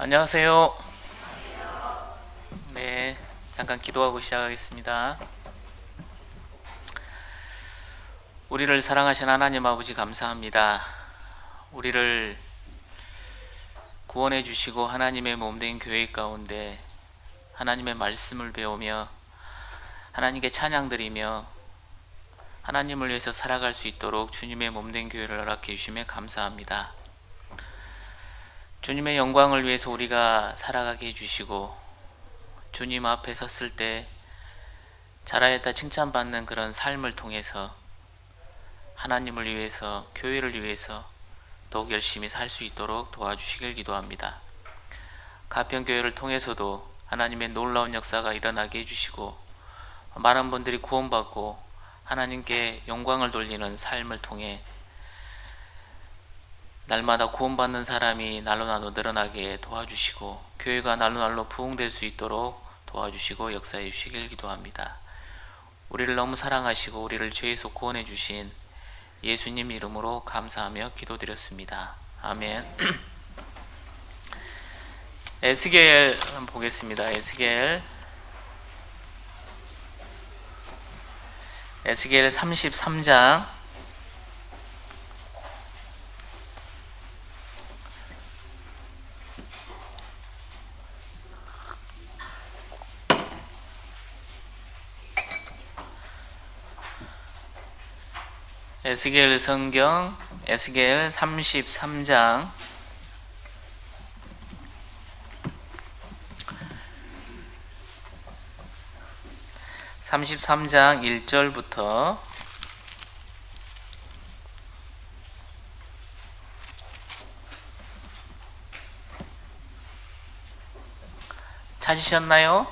안녕하세요. 네, 잠깐 기도하고 시작하겠습니다. 우리를 사랑하신 하나님 아버지 감사합니다. 우리를 구원해 주시고 하나님의 몸된 교회 가운데 하나님의 말씀을 배우며 하나님께 찬양드리며 하나님을 위해서 살아갈 수 있도록 주님의 몸된 교회를 허락해 주시며 감사합니다. 주님의 영광을 위해서 우리가 살아가게 해주시고 주님 앞에 섰을 때 잘하였다 칭찬받는 그런 삶을 통해서 하나님을 위해서 교회를 위해서 더욱 열심히 살 수 있도록 도와주시길 기도합니다. 가평교회를 통해서도 하나님의 놀라운 역사가 일어나게 해주시고 많은 분들이 구원받고 하나님께 영광을 돌리는 삶을 통해 날마다 구원받는 사람이 날로 늘어나게 도와주시고 교회가 날로 부흥될 수 있도록 도와주시고 역사해 주시길 기도합니다. 우리를 너무 사랑하시고 우리를 죄에서 구원해 주신 예수님 이름으로 감사하며 기도드렸습니다. 아멘. 에스겔 한번 보겠습니다. 에스겔 33장 에스겔 성경 에스겔 33장 1절부터 찾으셨나요?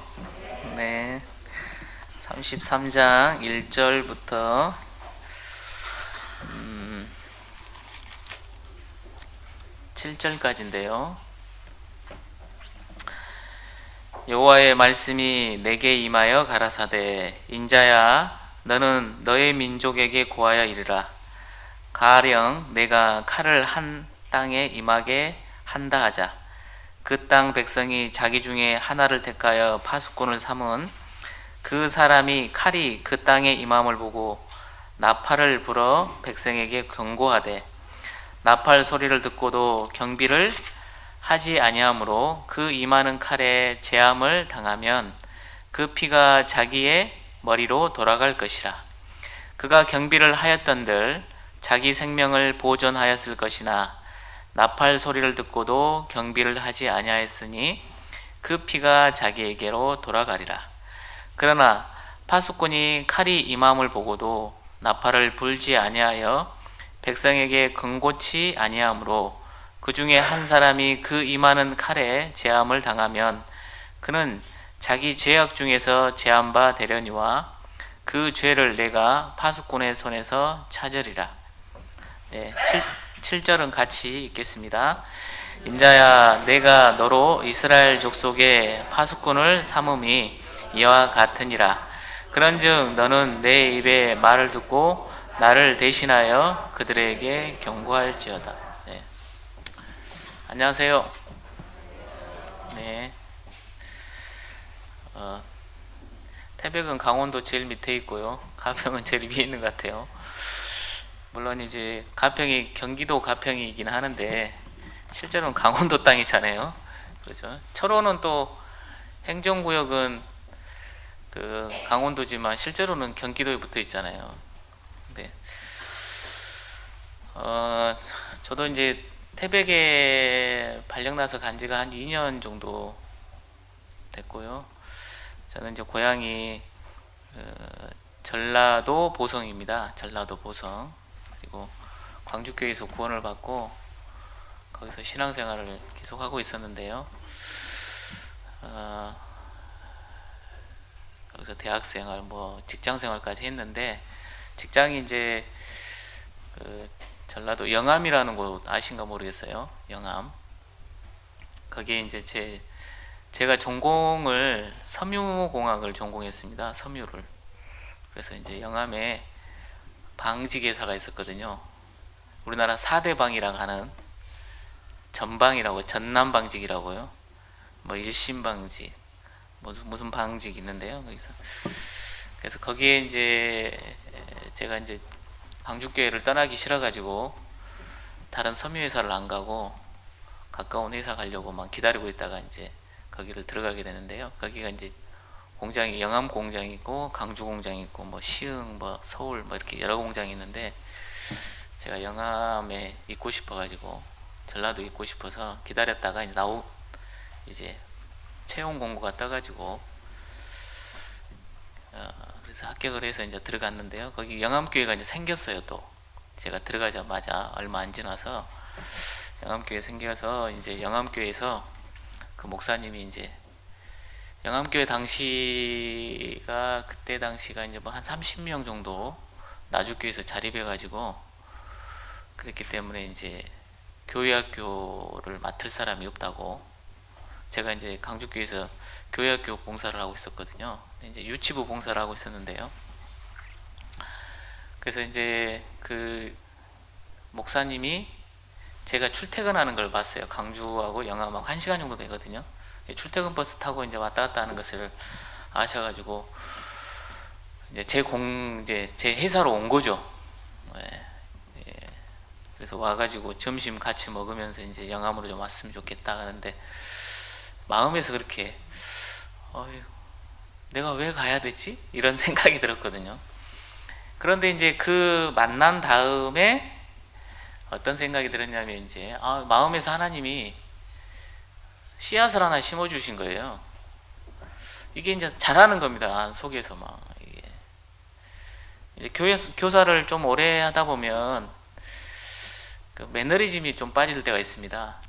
네. 33장 1절부터 7절까지인데요. 여호와의 말씀이 내게 임하여 가라사대 인자야 너는 너의 민족에게 고하여 이르라 가령 내가 칼을 한 땅에 임하게 한다 하자 그 땅 백성이 자기 중에 하나를 택하여 파수꾼을 삼은 그 사람이 칼이 그 땅에 임함을 보고 나팔을 불어 백성에게 경고하되 나팔 소리를 듣고도 경비를 하지 아니하므로 그 임하는 칼에 재함을 당하면 그 피가 자기의 머리로 돌아갈 것이라. 그가 경비를 하였던들 자기 생명을 보존하였을 것이나 나팔 소리를 듣고도 경비를 하지 아니하였으니 그 피가 자기에게로 돌아가리라. 그러나 파수꾼이 칼이 임함을 보고도 나팔을 불지 아니하여 백성에게 근고치 아니하므로 그 중에 한 사람이 그 임하는 칼에 재함을 당하면 그는 자기 죄악 중에서 재한 바 되려니와 그 죄를 내가 파수꾼의 손에서 찾으리라. 네, 7절은 같이 읽겠습니다. 인자야 내가 너로 이스라엘 족속의 파수꾼을 삼음이 이와 같으니라. 그런즉 너는 내 입의 말을 듣고 나를 대신하여 그들에게 경고할지어다. 네. 안녕하세요. 네. 태백은 강원도 제일 밑에 있고요. 가평은 제일 위에 있는 것 같아요. 물론 이제 가평이 경기도 가평이긴 하는데 실제로는 강원도 땅이잖아요. 그렇죠. 철원은 또 행정구역은 그 강원도지만 실제로는 경기도에 붙어 있잖아요. 네. 저도 이제 태백에 발령 나서 간 지가 한 2년 정도 됐고요. 저는 이제 고향이 전라도 보성입니다. 전라도 보성. 그리고 광주교회에서 구원을 받고 거기서 신앙생활을 계속 하고 있었는데요. 거기서 대학생활, 직장생활까지 했는데 직장이 이제 전라도 영암이라는 곳 아신가 모르겠어요. 영암. 거기에 이제 제가 전공을 섬유공학을 전공했습니다. 섬유를. 그래서 이제 영암에 방직회사가 있었거든요. 우리나라 4대 방이라고 하는 전방이라고, 전남방직이라고요. 뭐 일심방직, 무슨 방직이 있는데요. 거기서 그래서 거기에 이제 제가 이제 광주교회를 떠나기 싫어가지고 다른 섬유회사를 안 가고 가까운 회사 가려고만 기다리고 있다가 이제 거기를 들어가게 되는데요. 거기가 이제 공장이 영암 공장이 있고 강주 공장이 있고 뭐 시흥 뭐 서울 뭐 이렇게 여러 공장이 있는데 제가 영암에 있고 싶어가지고 전라도 있고 싶어서 기다렸다가 이제 채용 공고가 떠가지고 그래서 합격을 해서 이제 들어갔는데요. 거기 영암교회가 이제 생겼어요. 또 제가 들어가자마자 얼마 안 지나서 영암교회 생겨서 이제 영암교회에서 그 목사님이 이제 영암교회 당시가 그때 당시가 이제 뭐 한 30명 정도 나주교회에서 자립해가지고 그랬기 때문에 이제 교회학교를 맡을 사람이 없다고 제가 이제 강주교회에서 교회학교 봉사를 하고 있었거든요. 이제 유치부 봉사를 하고 있었는데요. 그래서 이제 그 목사님이 제가 출퇴근하는 걸 봤어요. 강주하고 영암하고 1시간 정도 되거든요. 출퇴근 버스 타고 이제 왔다 갔다 하는 것을 아셔가지고 이제 제 회사로 온 거죠. 예. 그래서 와가지고 점심 같이 먹으면서 이제 영암으로 좀 왔으면 좋겠다 하는데 마음에서 그렇게 내가 왜 가야 되지? 이런 생각이 들었거든요. 그런데 이제 그 만난 다음에 어떤 생각이 들었냐면 이제 마음에서 하나님이 씨앗을 하나 심어 주신 거예요. 이게 이제 잘하는 겁니다. 속에서 막 이제 교사를 좀 오래 하다 보면 그 매너리즘이 좀 빠질 때가 있습니다.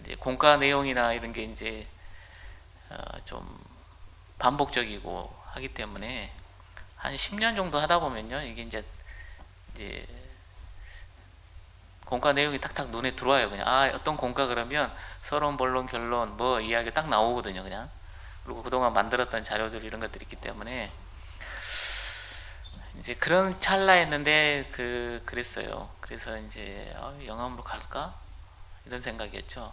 이제 공과 내용이나 이런 게 이제 좀 반복적이고 하기 때문에 한 10년 정도 하다 보면요, 이게 이제 공과 내용이 탁탁 눈에 들어와요. 그냥 어떤 공과 그러면 서론, 본론, 결론 뭐 이야기 딱 나오거든요. 그냥 그리고 그동안 만들었던 자료들 이런 것들이 있기 때문에 이제 그런 찰나였는데 그랬어요. 그래서 이제 영암으로 갈까 이런 생각이었죠.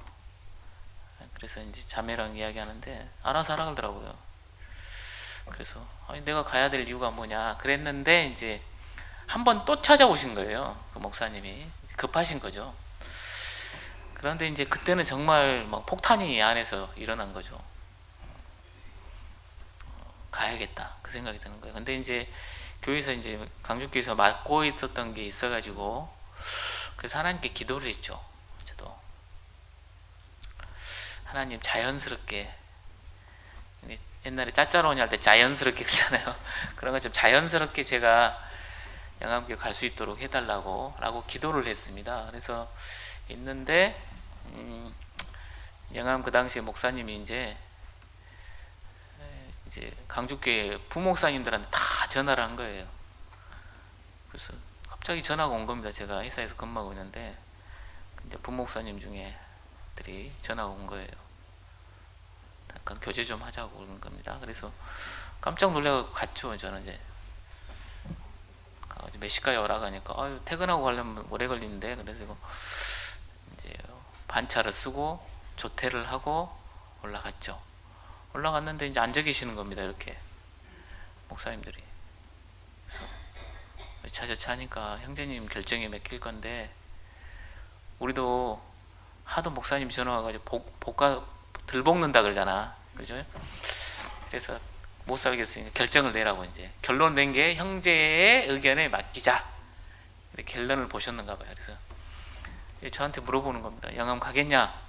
그래서 이제 자매랑 이야기하는데 알아서 하라 그러더라고요. 그래서 내가 가야 될 이유가 뭐냐 그랬는데 이제 한 번 또 찾아오신 거예요. 그 목사님이 급하신 거죠. 그런데 이제 그때는 정말 막 폭탄이 안에서 일어난 거죠. 가야겠다 그 생각이 드는 거예요. 근데 이제 교회에서 이제 강주교회에서 맡고 있었던 게 있어가지고 그래서 하나님께 기도를 했죠. 저도 하나님 자연스럽게, 옛날에 짜짜로니 할 때 자연스럽게 그러잖아요. 그런 것처럼 자연스럽게 제가 영암교회 갈 수 있도록 해달라고 기도를 했습니다. 그래서 있는데 영암 그 당시에 목사님이 이제 강주교회 부목사님들한테 다 전화를 한 거예요. 그래서 갑자기 전화가 온 겁니다. 제가 회사에서 근무하고 있는데 이제 부목사님 중에들이 전화가 온 거예요. 약간 교제 좀 하자고 그러는 겁니다. 그래서 깜짝 놀라고 갔죠. 저는 이제 몇 시까지 오라 가니까 퇴근하고 가려면 오래 걸리는데 그래서 이제 반차를 쓰고 조퇴를 하고 올라갔죠. 올라갔는데 이제 앉아 계시는 겁니다. 이렇게 목사님들이. 그래서 차차차 하니까 형제님 결정에 맡길 건데 우리도 하도 목사님 전화 와가지고 복가 들 볶는다 그러잖아. 그죠? 그래서 못 살겠으니까 결정을 내라고 이제 결론 낸 게 형제의 의견에 맡기자. 이렇게 결론을 보셨는가 봐요. 그래서 저한테 물어보는 겁니다. 영암 가겠냐?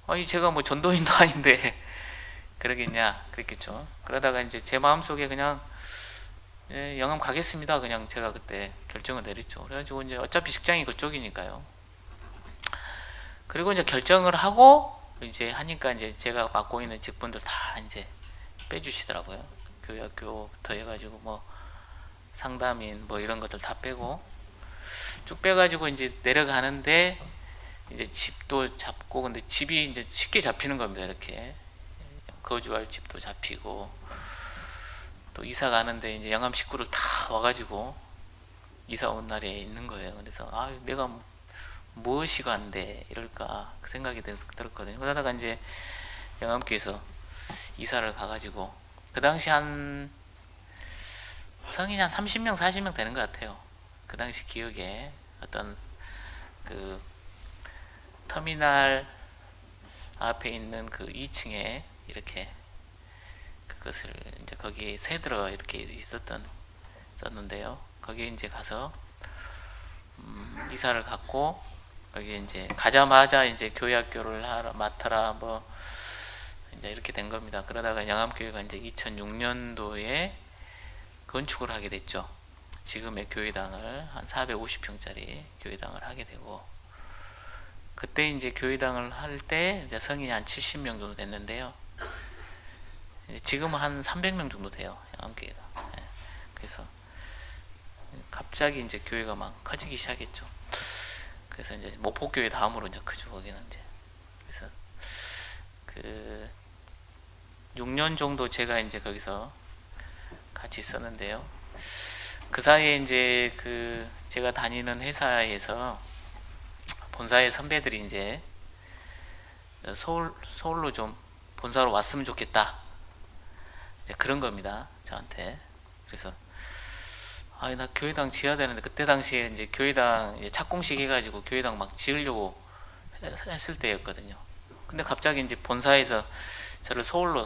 아니 제가 뭐 전도인도 아닌데 그러겠냐? 그랬겠죠. 그러다가 이제 제 마음속에 그냥 영암 가겠습니다. 그냥 제가 그때 결정을 내렸죠. 그래가지고 이제 어차피 직장이 그쪽이니까요. 그리고 이제 결정을 하고 이제 하니까 이제 제가 맡고 있는 직분들 다 이제 빼주시더라고요. 교회학교부터 해가지고 뭐 상담인 뭐 이런 것들 다 빼고 쭉 빼가지고 이제 내려가는데 이제 집도 잡고 근데 집이 이제 쉽게 잡히는 겁니다. 이렇게 거주할 집도 잡히고 또 이사 가는데 이제 영암 식구를 다 와가지고 이사 온 날에 있는 거예요. 그래서 내가 무엇이 관대 이럴까 그 생각이 들었거든요. 그러다가 이제 영암교에서 이사를 가가지고 그 당시 한 성인이 한 30명 40명 되는 것 같아요. 그 당시 기억에 어떤 그 터미널 앞에 있는 그 2층에 이렇게 그것을 이제 거기 새들어 이렇게 있었는데요. 거기에 이제 가서 이사를 갔고 거기 이제 가자마자 이제 교회학교를 맡아라 뭐 이제 이렇게 된 겁니다. 그러다가 영암교회가 이제 2006년도에 건축을 하게 됐죠. 지금의 교회당을 한 450평짜리 교회당을 하게 되고 그때 이제 교회당을 할 때 이제 성인이 한 70명 정도 됐는데요. 지금은 한 300명 정도 돼요. 영암교회가. 그래서 갑자기 이제 교회가 막 커지기 시작했죠. 그래서 이제 목포교회 다음으로 이제 크죠. 거기는 이제. 그래서 그 6년 정도 제가 이제 거기서 같이 있었는데요. 그 사이에 이제 그 제가 다니는 회사에서 본사의 선배들이 이제 서울로 좀 본사로 왔으면 좋겠다. 이제 그런 겁니다. 저한테. 그래서 나 교회당 지어야 되는데 그때 당시에 이제 교회당 이제 착공식 해가지고 교회당 막 지으려고 했을 때였거든요. 근데 갑자기 이제 본사에서 저를 서울로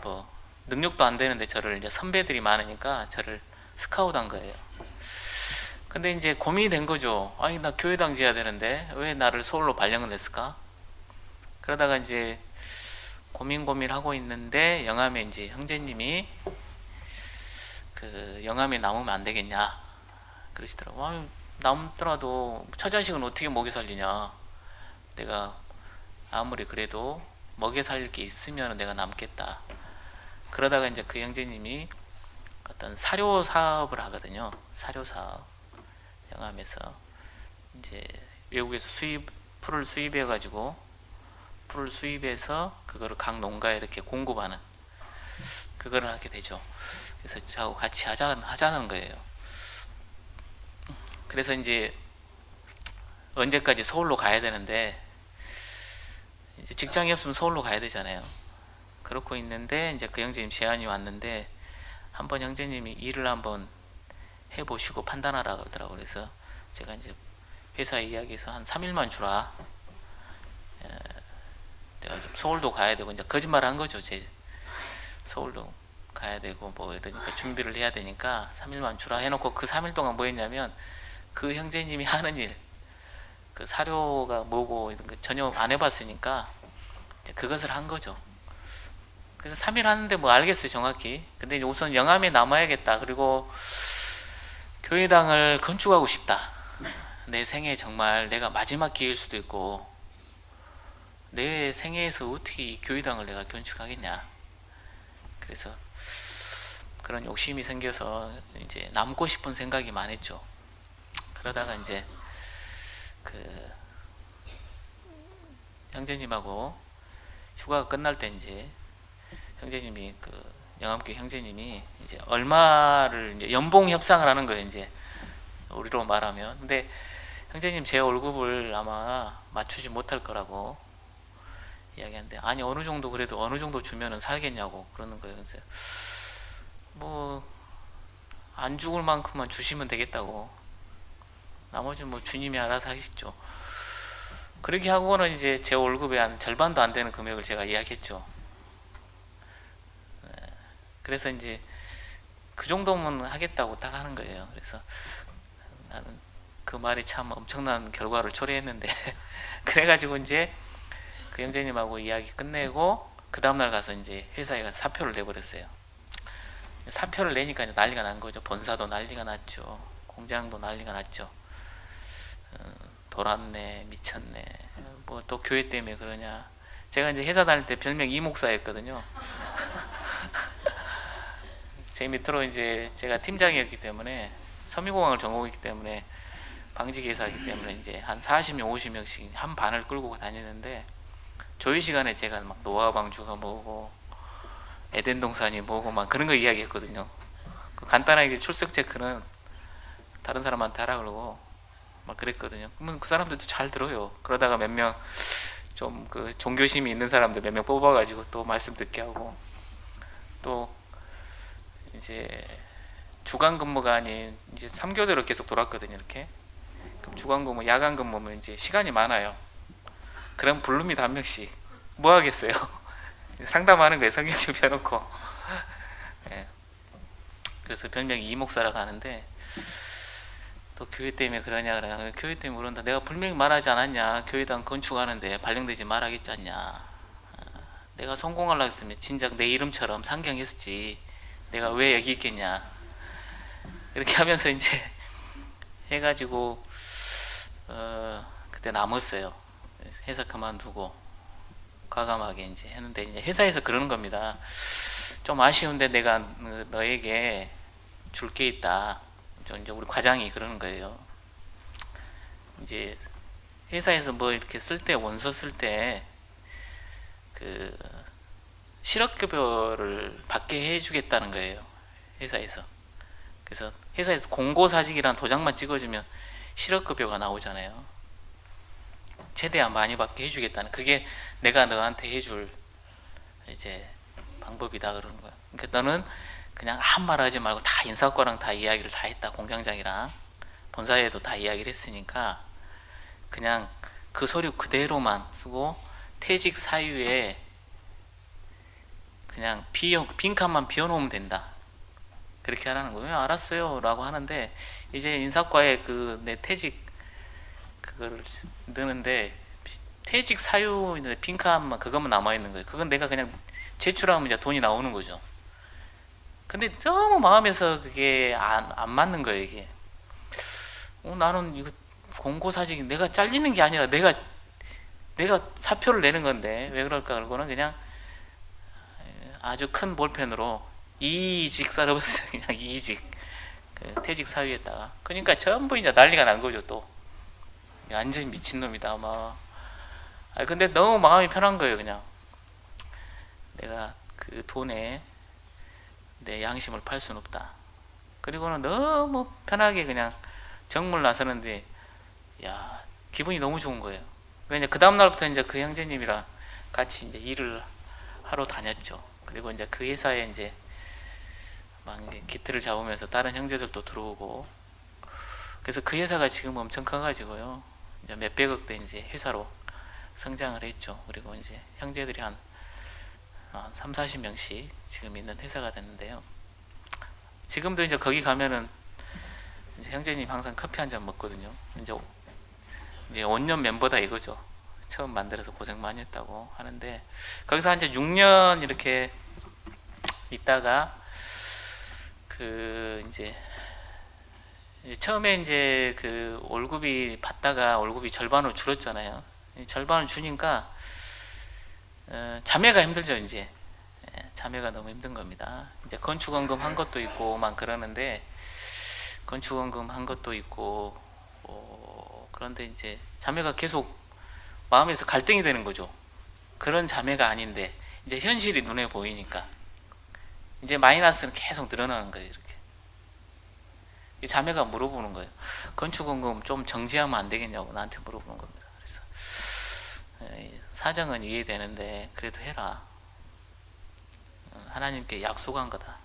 뭐 능력도 안 되는데 저를 이제 선배들이 많으니까 저를 스카우트한 거예요. 근데 이제 고민이 된 거죠. 나 교회당 지어야 되는데 왜 나를 서울로 발령을 냈을까? 그러다가 이제 고민하고 있는데 영암에 이제 형제님이 그 영암에 남으면 안 되겠냐 그러시더라고. 남더라도 처자식은 어떻게 먹여 살리냐. 내가 아무리 그래도 먹여 살릴 게 있으면 내가 남겠다. 그러다가 이제 그 형제님이 어떤 사료 사업을 하거든요. 사료 사업. 영암에서 이제 외국에서 풀을 수입해가지고 풀을 수입해서 그거를 각 농가에 이렇게 공급하는 그거를 하게 되죠. 그래서 저하고 같이 하자는 거예요. 그래서 이제 언제까지 서울로 가야 되는데 이제 직장이 없으면 서울로 가야 되잖아요. 그렇고 있는데 이제 그 형제님 제안이 왔는데 한번 형제님이 일을 한번 해보시고 판단하라 그러더라고요. 그래서 제가 이제 회사에 이야기해서 한 3일만 주라. 내가 좀 서울도 가야 되고 이제 거짓말 한 거죠. 제 서울도 가야 되고 뭐 이러니까 준비를 해야 되니까 3일만 주라 해놓고 그 3일 동안 뭐 했냐면 그 형제님이 하는 일, 그 사료가 뭐고 이런 거 전혀 안 해봤으니까 이제 그것을 한 거죠. 그래서 3일 하는데 뭐 알겠어요 정확히. 근데 이제 우선 영암에 남아야겠다. 그리고 교회당을 건축하고 싶다. 내 생에 정말 내가 마지막 기회일 수도 있고 내 생애에서 어떻게 이 교회당을 내가 건축하겠냐. 그래서 그런 욕심이 생겨서 이제 남고 싶은 생각이 많았죠. 그러다가 이제 그 형제님하고 휴가가 끝날 때 이제 형제님이 그 영암교회 형제님이 이제 얼마를 이제 연봉 협상을 하는 거예요. 이제 우리로 말하면. 근데 형제님 제 월급을 아마 맞추지 못할 거라고 이야기하는데 아니 어느 정도 그래도 어느 정도 주면은 살겠냐고 그러는 거예요. 그래서 뭐 안 죽을 만큼만 주시면 되겠다고. 나머지 뭐 주님이 알아서 하시죠. 그렇게 하고는 이제 제 월급의 한 절반도 안 되는 금액을 제가 이야기했죠. 그래서 이제 그 정도면 하겠다고 딱 하는 거예요. 그래서 나는 그 말이 참 엄청난 결과를 초래했는데 그래가지고 이제 그 형제님하고 이야기 끝내고 그 다음날 가서 이제 회사에 가서 사표를 내버렸어요. 사표를 내니까 이제 난리가 난 거죠. 본사도 난리가 났죠. 공장도 난리가 났죠. 돌았네, 미쳤네. 뭐 또 교회 때문에 그러냐. 제가 이제 회사 다닐 때 별명 이목사였거든요. 제 밑으로 이제 제가 팀장이었기 때문에 섬유공학을 전공했기 때문에 방직회사이기 때문에 이제 한 40명, 50명씩 한 반을 끌고 다니는데 조회 시간에 제가 막 노아방주가 뭐고 에덴 동산이 뭐고 막 그런 거 이야기했거든요. 그 간단하게 출석 체크는 다른 사람한테 하라 그러고 막 그랬거든요. 그러면 그 사람들도 잘 들어요. 그러다가 몇 명 좀 그 종교심이 있는 사람들 몇 명 뽑아가지고 또 말씀 듣게 하고, 또 이제 주간 근무가 아닌 이제 3교대로 계속 돌았거든요. 이렇게. 그럼 주간 근무, 야간 근무면 이제 시간이 많아요. 그럼 부릅니다. 한 명씩. 뭐 하겠어요? 상담하는 거예요. 성경 좀 펴놓고. 예. 그래서 별명이 이목사라고 하는데, 또 교회 때문에 그러냐 그래. 교회 때문에 그런다. 내가 분명히 말하지 않았냐. 교회당 건축하는데 발령되지 말아야겠지 않냐. 내가 성공하려고 했으면 진작 내 이름처럼 상경했지. 내가 왜 여기 있겠냐. 이렇게 하면서 이제 해가지고 그때 남았어요. 회사 그만두고 과감하게 이제 했는데, 이제 회사에서 그러는 겁니다. 좀 아쉬운데 내가 너에게 줄 게 있다. 이제 우리 과장이 그러는 거예요. 이제 회사에서 뭐 이렇게 쓸 때, 원서 쓸 때 그 실업급여를 받게 해주겠다는 거예요. 회사에서. 그래서 회사에서 공고사직이라는 도장만 찍어주면 실업급여가 나오잖아요. 최대한 많이 받게 해주겠다는, 그게 내가 너한테 해줄 이제 방법이다 그러는 거야. 그러니까 너는 그냥 아무 말 하지 말고 다 인사과랑 다 이야기를 다 했다. 공장장이랑 본사에도 다 이야기를 했으니까 그냥 그 서류 그대로만 쓰고 퇴직 사유에 그냥 빈칸만 비워놓으면 된다. 그렇게 하라는 거예요. 알았어요 라고 하는데, 이제 인사과에 그 내 퇴직 그거를 넣는데 퇴직 사유 빈칸만 그것만 남아있는 거예요. 그건 내가 그냥 제출하면 이제 돈이 나오는 거죠. 근데 너무 마음에서 그게 안 맞는 거예요. 이게 나는 이거 공고사직이 내가 잘리는 게 아니라 내가 사표를 내는 건데 왜 그럴까. 그러고는 그냥 아주 큰 볼펜으로 이직 써봤어요. 그냥 이직, 그 퇴직 사유에다가. 그러니까 전부 이제 난리가 난 거죠. 또 완전히 미친놈이다 막. 근데 너무 마음이 편한 거예요. 그냥 내가 그 돈에 내 양심을 팔 수는 없다. 그리고는 너무 편하게 그냥 정물 나서는데, 야, 기분이 너무 좋은 거예요. 그래서 그 다음 날부터 이제 그 형제님이랑 같이 이제 일을 하러 다녔죠. 그리고 이제 그 회사에 이제 막 이제 기틀을 잡으면서 다른 형제들도 들어오고, 그래서 그 회사가 지금 엄청 커가지고요. 이제 몇백억대 이제 회사로 성장을 했죠. 그리고 이제 형제들이 한 3, 40명씩 지금 있는 회사가 됐는데요. 지금도 이제 거기 가면은 이제 형제님 항상 커피 한 잔 먹거든요. 이제 5년 멤버다 이거죠. 처음 만들어서 고생 많이 했다고 하는데, 거기서 이제 6년 이렇게 있다가 그 이제 처음에 이제 그 월급이 받다가 월급이 절반으로 줄었잖아요. 절반을 주니까 자매가 힘들죠. 이제 자매가 너무 힘든 겁니다. 이제 건축원금 한 것도 있고 막 그러는데, 건축원금 한 것도 있고 그런데 이제 자매가 계속 마음에서 갈등이 되는 거죠. 그런 자매가 아닌데 이제 현실이 눈에 보이니까 이제 마이너스는 계속 늘어나는 거예요. 이렇게 이 자매가 물어보는 거예요. 건축원금 좀 정지하면 안 되겠냐고 나한테 물어보는 겁니다. 그래서 사정은 이해되는데 그래도 해라. 하나님께 약속한 거다.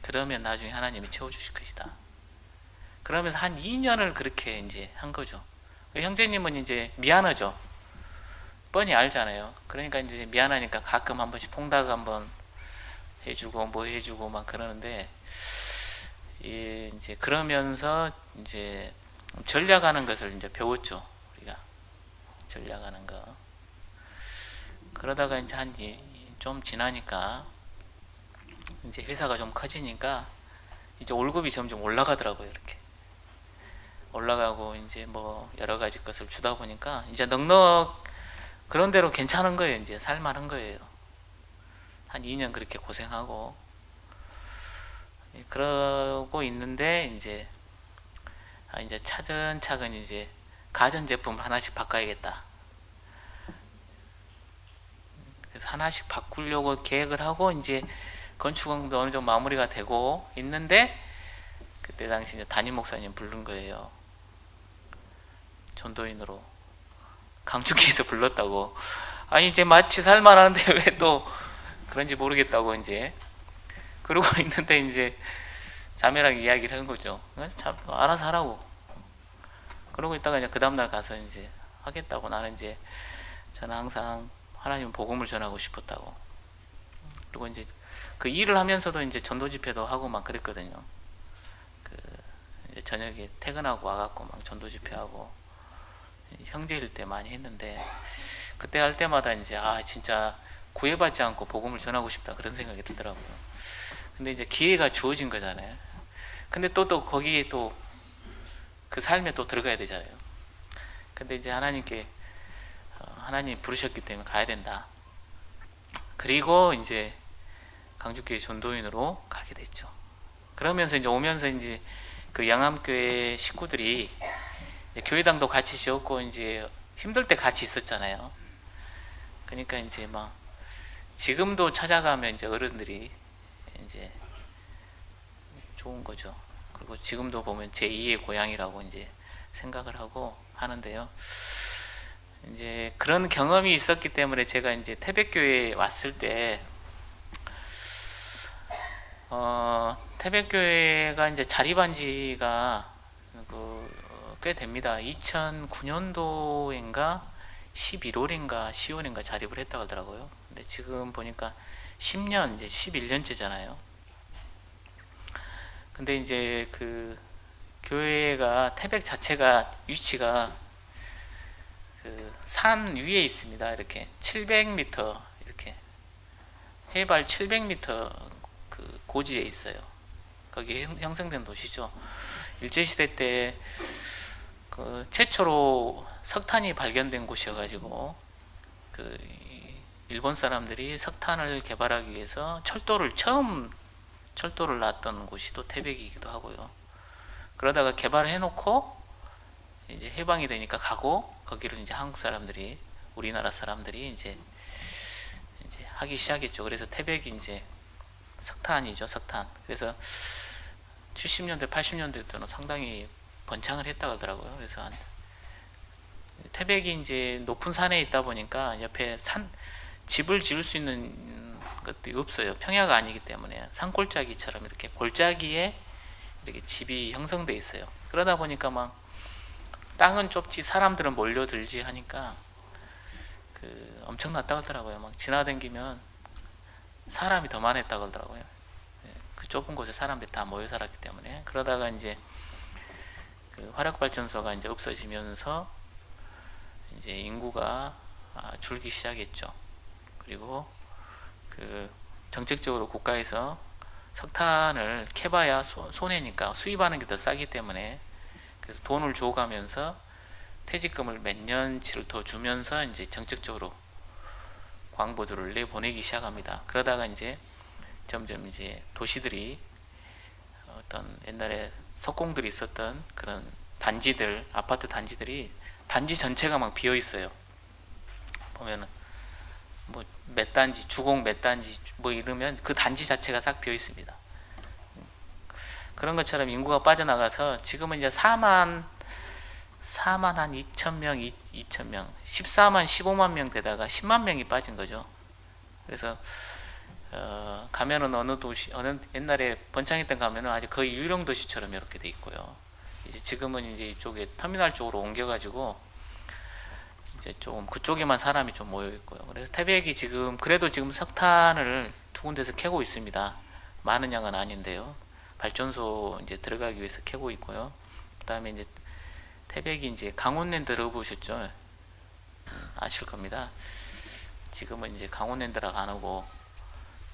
그러면 나중에 하나님이 채워주실 것이다. 그러면서 한 2년을 그렇게 이제 한 거죠. 형제님은 이제 미안하죠. 뻔히 알잖아요. 그러니까 이제 미안하니까 가끔 한 번씩 통닭 한번 해주고 뭐 해주고 막 그러는데, 이제 그러면서 이제 전략하는 것을 이제 배웠죠. 우리가 전략하는 거. 그러다가 이제 한 좀 지나니까 이제 회사가 좀 커지니까 이제 월급이 점점 올라가더라고요. 이렇게 올라가고 이제 뭐 여러 가지 것을 주다 보니까 이제 넉넉 그런 대로 괜찮은 거예요. 이제 살만한 거예요. 한 2년 그렇게 고생하고 그러고 있는데 이제 차근차근 이제 가전제품을 하나씩 바꿔야겠다. 그래서 하나씩 바꾸려고 계획을 하고 이제 건축원도 어느 정도 마무리가 되고 있는데, 그때 당시 이제 담임 목사님 부른 거예요. 전도인으로 강주교에서 불렀다고. 아니 이제 마치 살만하는데 왜 또 그런지 모르겠다고 이제 그러고 있는데 이제 자매랑 이야기를 한 거죠. 알아서 하라고. 그러고 있다가 이제 그 다음날 가서 이제 하겠다고. 나는 이제 저는 항상 하나님 복음을 전하고 싶었다고. 그리고 이제 그 일을 하면서도 이제 전도 집회도 하고 막 그랬거든요. 그 이제 저녁에 퇴근하고 와갖고 막 전도 집회하고 형제일 때 많이 했는데, 그때 할 때마다 이제 진짜 구애받지 않고 복음을 전하고 싶다 그런 생각이 들더라고요. 근데 이제 기회가 주어진 거잖아요. 근데 또 거기에 또 그 삶에 또 들어가야 되잖아요. 근데 이제 하나님께 하나님 부르셨기 때문에 가야 된다. 그리고 이제 강주교회 전도인으로 가게 됐죠. 그러면서 이제 오면서 이제 그 양암교회 식구들이 이제 교회당도 같이 지었고 이제 힘들 때 같이 있었잖아요. 그러니까 이제 막 지금도 찾아가면 이제 어른들이 이제 좋은 거죠. 그리고 지금도 보면 제2의 고향이라고 이제 생각을 하고 하는데요. 이제 그런 경험이 있었기 때문에 제가 이제 태백교회에 왔을 때 태백교회가 이제 자립한 지가 꽤 됩니다. 2009년도인가 11월인가 10월인가 자립을 했다고 하더라고요. 근데 지금 보니까 10년, 이제 11년째잖아요. 근데 이제 그 교회가 태백 자체가 위치가 그 산 위에 있습니다. 이렇게 700m, 이렇게 해발 700m 그 고지에 있어요. 거기 형성된 도시죠. 일제시대 때 그 최초로 석탄이 발견된 곳이어가지고 그 일본 사람들이 석탄을 개발하기 위해서 처음 철도를 놨던 곳이 또 태백이기도 하고요. 그러다가 개발해놓고 이제 해방이 되니까 가고, 거기를 이제 한국 사람들이, 우리나라 사람들이 이제 하기 시작했죠. 그래서 태백이 이제 석탄이죠, 석탄. 그래서 70년대, 80년대 때는 상당히 번창을 했다고 하더라고요. 그래서 태백이 이제 높은 산에 있다 보니까 옆에 집을 지을 수 있는 것도 없어요. 평야가 아니기 때문에 산골짜기처럼 이렇게 골짜기에 이렇게 집이 형성돼 있어요. 그러다 보니까 막 땅은 좁지 사람들은 몰려들지 하니까 그 엄청났다고 하더라고요. 막 지나다니면 사람이 더 많았다고 하더라고요. 그 좁은 곳에 사람들이 다 모여 살았기 때문에. 그러다가 이제 그 화력발전소가 이제 없어지면서 이제 인구가 줄기 시작했죠. 그리고 그 정책적으로 국가에서 석탄을 캐봐야 손해니까 수입하는 게 더 싸기 때문에, 그래서 돈을 줘가면서 퇴직금을 몇 년치를 더 주면서 이제 정책적으로 광부들을 내보내기 시작합니다. 그러다가 이제 점점 이제 도시들이 어떤 옛날에 석공들이 있었던 그런 단지들, 아파트 단지들이 단지 전체가 막 비어 있어요. 보면은 뭐 몇 단지, 주공 몇 단지 뭐 이러면 그 단지 자체가 싹 비어 있습니다. 그런 것처럼 인구가 빠져나가서 지금은 이제 4만 한 2,000명, 2,000명, 14만, 15만 명 되다가 10만 명이 빠진 거죠. 그래서 가면은 어느 도시, 어느 옛날에 번창했던 가면은 아주 거의 유령 도시처럼 이렇게 돼 있고요. 이제 지금은 이제 이쪽에 터미널 쪽으로 옮겨가지고 이제 좀 그쪽에만 사람이 좀 모여 있고요. 그래서 태백이 지금 그래도 지금 석탄을 두 군데서 캐고 있습니다. 많은 양은 아닌데요. 발전소 이제 들어가기 위해서 캐고 있고요. 그다음에 이제 태백이 이제 강원랜드 들어보셨죠? 아실 겁니다. 지금은 이제 강원랜드라고 안 하고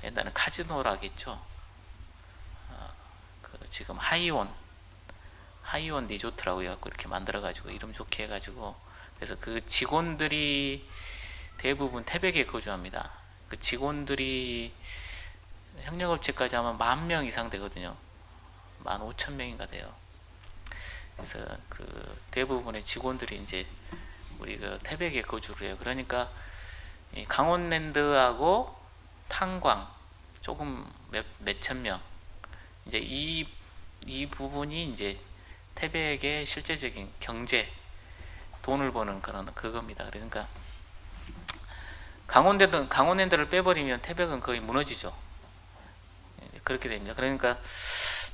옛날에는 카지노라겠죠. 그 지금 하이온 리조트라고 해갖고 이렇게 만들어가지고 이름 좋게 해가지고, 그래서 그 직원들이 대부분 태백에 거주합니다. 그 직원들이 협력업체까지 하면 10,000명 이상 되거든요. 15,000명인가 돼요. 그래서 그 대부분의 직원들이 이제 우리 그 태백에 거주를 해요. 그러니까 이 강원랜드하고 탄광 조금 몇천 명, 이제 이 부분이 이제 태백의 실제적인 경제 돈을 버는 그겁니다. 그러니까 강원랜드를 빼버리면 태백은 거의 무너지죠. 그렇게 됩니다. 그러니까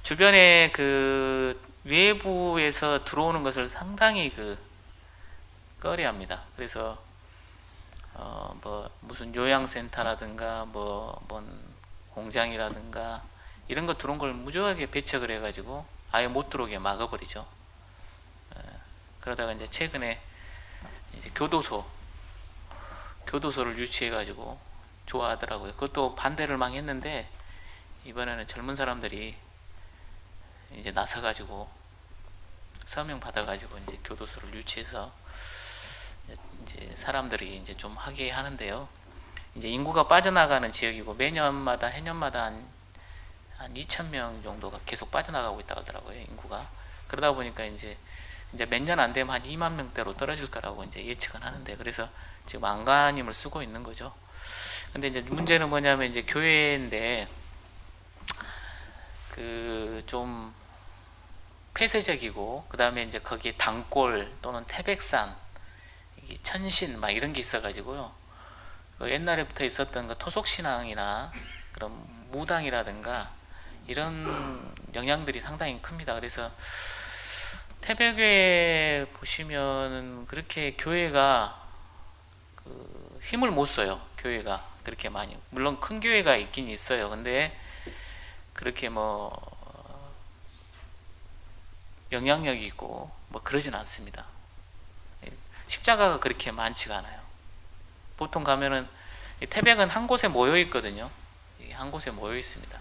주변에 그 외부에서 들어오는 것을 상당히 꺼려합니다. 그래서 뭐 무슨 요양센터라든가 뭔 공장이라든가 이런 거 들어온 걸 무지하게 배척을 해가지고 아예 못 들어오게 막아버리죠. 그러다가 이제 최근에 이제 교도소를 유치해가지고 좋아하더라고요. 그것도 반대를 막 했는데 이번에는 젊은 사람들이 이제 나서가지고 서명 받아가지고 이제 교도소를 유치해서 이제 사람들이 이제 좀 하게 하는데요. 이제 인구가 빠져나가는 지역이고 해년마다 한 2,000명 정도가 계속 빠져나가고 있다고 하더라고요. 인구가. 그러다 보니까 이제 몇 년 안 되면 한 2만 명대로 떨어질 거라고 이제 예측은 하는데, 그래서 지금 안간힘을 쓰고 있는 거죠. 근데 이제 문제는 뭐냐면 이제 교회인데 좀 폐쇄적이고, 그 다음에 이제 거기에 단골 또는 태백산, 천신 막 이런 게 있어가지고요. 옛날에부터 있었던 토속신앙이나 그런 무당이라든가 이런 영향들이 상당히 큽니다. 그래서 태백에 보시면 그렇게 교회가 힘을 못 써요. 교회가 그렇게 많이, 물론 큰 교회가 있긴 있어요. 근데 그렇게 뭐 영향력이 있고 뭐 그러진 않습니다. 십자가가 그렇게 많지가 않아요. 보통 가면은 태백은 한 곳에 모여 있거든요. 한 곳에 모여 있습니다.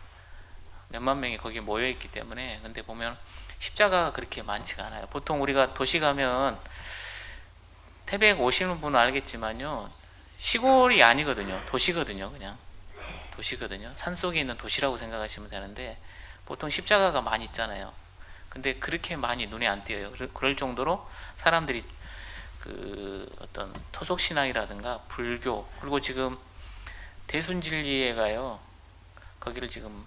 몇만 명이 거기에 모여 있기 때문에. 근데 보면 십자가가 그렇게 많지가 않아요. 보통 우리가 도시 가면 태백 오시는 분은 알겠지만요, 시골이 아니거든요. 도시거든요. 그냥 도시거든요. 산속에 있는 도시라고 생각하시면 되는데 보통 십자가가 많이 있잖아요. 근데 그렇게 많이 눈에 안 띄어요. 그럴 정도로 사람들이 어떤 토속신앙이라든가 불교, 그리고 지금 대순진리회가요, 거기를 지금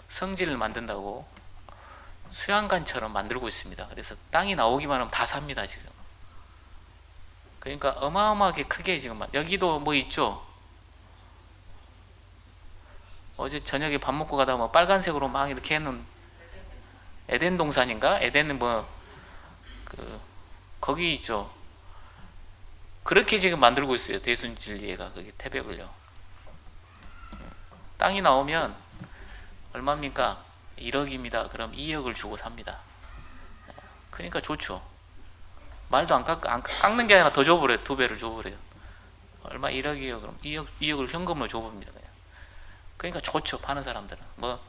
성지를 만든다고 수양관처럼 만들고 있습니다. 그래서 땅이 나오기만 하면 다 삽니다, 지금. 그러니까 어마어마하게 크게 지금, 여기도 뭐 있죠? 어제 저녁에 밥 먹고 가다가 뭐 빨간색으로 막 이렇게 해놓은 에덴 동산인가? 에덴은 거기 있죠. 그렇게 지금 만들고 있어요. 대순진리회가 거기 태백을요. 땅이 나오면 얼마입니까? 1억입니다. 그럼 2억을 주고 삽니다. 그러니까 좋죠. 말도 안 깎는 게 아니라 더 줘버려요. 2배를 줘버려요. 얼마? 1억이요. 그럼 2억을 현금으로 줘봅니다. 그러니까 좋죠. 파는 사람들은. 뭐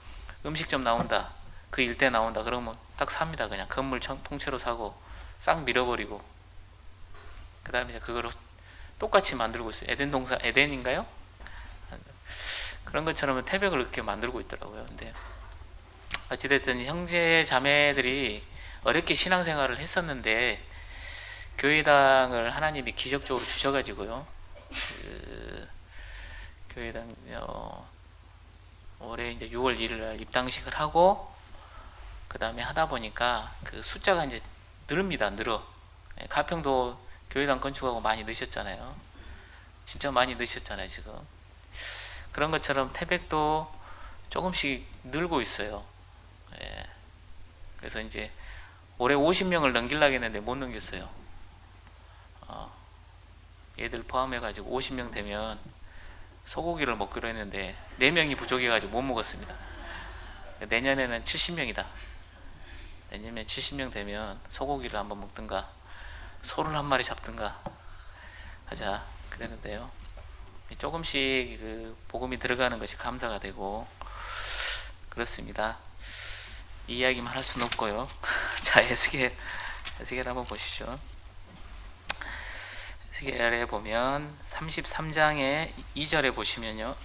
음식점 나온다, 그 일대 나온다 그러면 딱 삽니다. 그냥 건물 통째로 사고 싹 밀어버리고, 그 다음에 이제 그거로 똑같이 만들고 있어요. 에덴인가요? 그런 것처럼 태백을 이렇게 만들고 있더라고요. 근데 어찌됐든 형제 자매들이 어렵게 신앙생활을 했었는데 교회당을 하나님이 기적적으로 주셔가지고요, 교회당 올해 이제 6월 1일 날 입당식을 하고, 그 다음에 하다 보니까 그 숫자가 이제 늘어. 가평도 교회당 건축하고 많이 넣으셨잖아요. 진짜 많이 넣으셨잖아요, 지금. 그런 것처럼 태백도 조금씩 늘고 있어요. 그래서 이제 올해 50명을 넘기려고 했는데 못 넘겼어요. 얘들 포함해가지고 50명 되면 소고기를 먹기로 했는데 4명이 부족해가지고 못 먹었습니다. 내년에는 70명이다. 내년에 70명 되면 소고기를 한번 먹든가 소를 한 마리 잡든가 하자 그랬는데요. 조금씩 복음이 들어가는 것이 감사가 되고 그렇습니다. 이 이야기만 할 수는 없고요. 자, 에스겔 한번 보시죠. 에스겔에 보면 33장의 2절에 보시면요.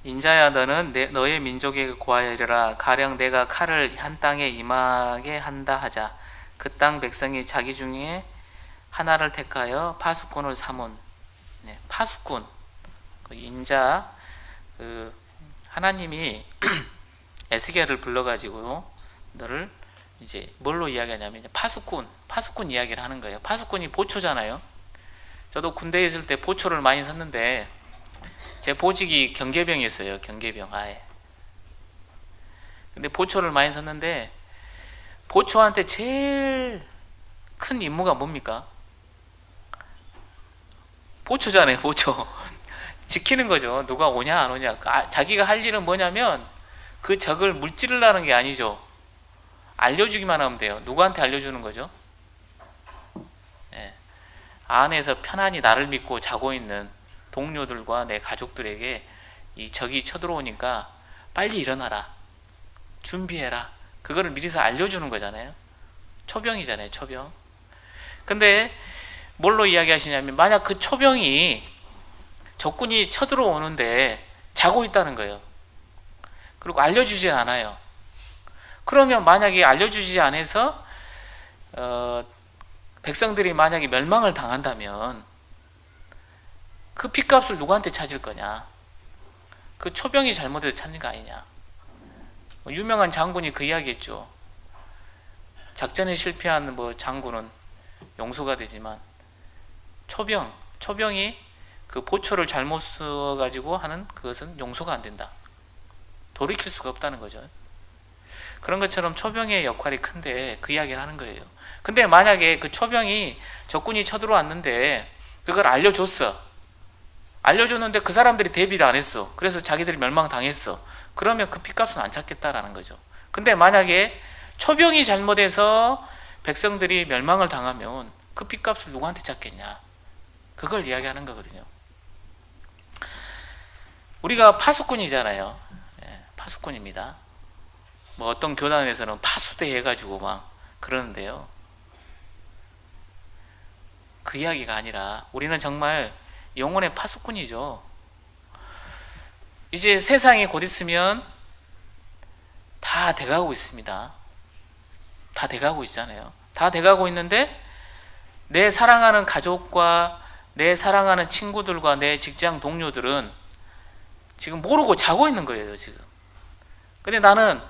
인자야, 너는 너의 민족에게 고하여리라. 가령 내가 칼을 한 땅에 임하게 한다 하자. 그 땅 백성이 자기 중에 하나를 택하여 파수꾼을 삼은, 파수꾼, 인자, 하나님이 에스겔을 불러가지고 너를 이제 뭘로 이야기하냐면 파수꾼 이야기를 하는 거예요. 파수꾼이 보초잖아요. 저도 군대에 있을 때 보초를 많이 섰는데 제 보직이 경계병이었어요. 경계병 아예. 근데 보초를 많이 섰는데 보초한테 제일 큰 임무가 뭡니까? 보초잖아요. 보초. 지키는 거죠. 누가 오냐 안 오냐. 자기가 할 일은 뭐냐면 그 적을 물찌르려는 게 아니죠. 알려주기만 하면 돼요. 누구한테 알려주는 거죠? 예. 안에서 편안히 나를 믿고 자고 있는 동료들과 내 가족들에게 이 적이 쳐들어오니까 빨리 일어나라. 준비해라. 그거를 미리서 알려주는 거잖아요. 초병이잖아요. 초병. 근데 뭘로 이야기하시냐면 만약 그 초병이 적군이 쳐들어오는데 자고 있다는 거예요. 그리고 알려주지 않아요. 그러면 만약에 알려주지 않아서 백성들이 만약에 멸망을 당한다면 그 핏값을 누구한테 찾을 거냐? 그 초병이 잘못해서 찾는 거 아니냐? 유명한 장군이 그 이야기했죠. 작전에 실패한 장군은 용서가 되지만 초병이 그 보초를 잘못 써가지고 하는 그것은 용서가 안 된다. 돌이킬 수가 없다는 거죠. 그런 것처럼 초병의 역할이 큰데 그 이야기를 하는 거예요. 근데 만약에 그 초병이 적군이 쳐들어왔는데 그걸 알려줬는데 그 사람들이 대비를 안 했어. 그래서 자기들이 멸망당했어. 그러면 그 핏값은 안 찾겠다라는 거죠. 근데 만약에 초병이 잘못해서 백성들이 멸망을 당하면 그 핏값을 누구한테 찾겠냐? 그걸 이야기하는 거거든요. 우리가 파수꾼이잖아요. 파수꾼입니다. 어떤 교단에서는 파수대 해가지고 막 그러는데요. 그 이야기가 아니라 우리는 정말 영혼의 파수꾼이죠. 이제 세상이 곧 있으면 다 돼가고 있습니다. 다 돼가고 있잖아요. 다 돼가고 있는데 내 사랑하는 가족과 내 사랑하는 친구들과 내 직장 동료들은 지금 모르고 자고 있는 거예요. 지금. 근데 나는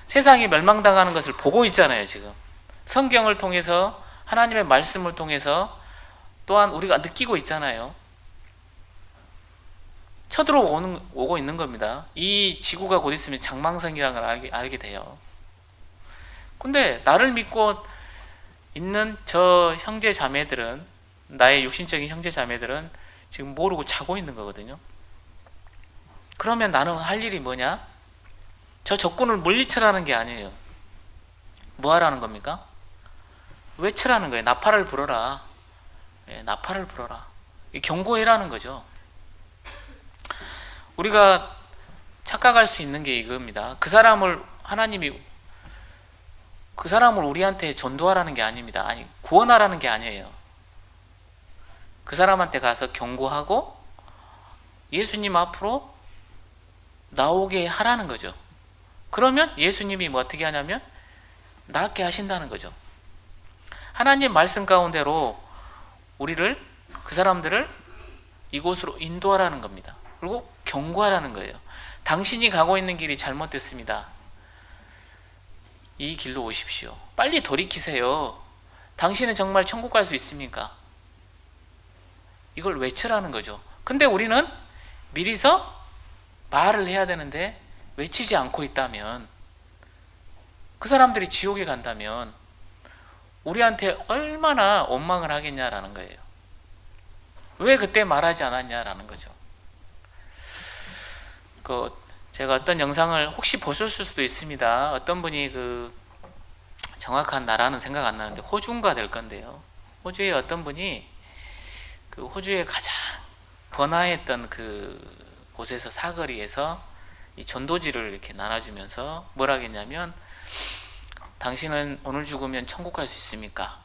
세상이 멸망당하는 것을 보고 있잖아요. 지금 성경을 통해서 하나님의 말씀을 통해서 또한 우리가 느끼고 있잖아요. 쳐들어오고 있는 겁니다. 이 지구가 곧 있으면 장망성이라는 걸 알게 돼요. 근데 나를 믿고 있는 저 형제 자매들은, 나의 육신적인 형제 자매들은 지금 모르고 자고 있는 거거든요. 그러면 나는 할 일이 뭐냐? 저 적군을 물리쳐라는 게 아니에요. 뭐 하라는 겁니까? 외치라는 거예요. 나팔을 불어라. 나팔을 불어라. 경고해라는 거죠. 우리가 착각할 수 있는 게 이겁니다. 그 사람을 우리한테 전도하라는 게 아닙니다. 아니, 구원하라는 게 아니에요. 그 사람한테 가서 경고하고 예수님 앞으로 나오게 하라는 거죠. 그러면 예수님이 어떻게 하냐면 낫게 하신다는 거죠. 하나님 말씀 가운데로 그 사람들을 이곳으로 인도하라는 겁니다. 그리고 경고하라는 거예요. 당신이 가고 있는 길이 잘못됐습니다. 이 길로 오십시오. 빨리 돌이키세요. 당신은 정말 천국 갈 수 있습니까? 이걸 외치라는 거죠. 근데 우리는 미리서 말을 해야 되는데 외치지 않고 있다면, 그 사람들이 지옥에 간다면 우리한테 얼마나 원망을 하겠냐라는 거예요. 왜 그때 말하지 않았냐라는 거죠. 제가 어떤 영상을 혹시 보셨을 수도 있습니다. 어떤 분이 정확한 나라는 생각 안 나는데 호주인가 될 건데요. 호주의 어떤 분이 호주의 가장 번화했던 곳에서 사거리에서 이 전도지를 이렇게 나눠주면서 뭐라 하겠냐면, 당신은 오늘 죽으면 천국 갈 수 있습니까?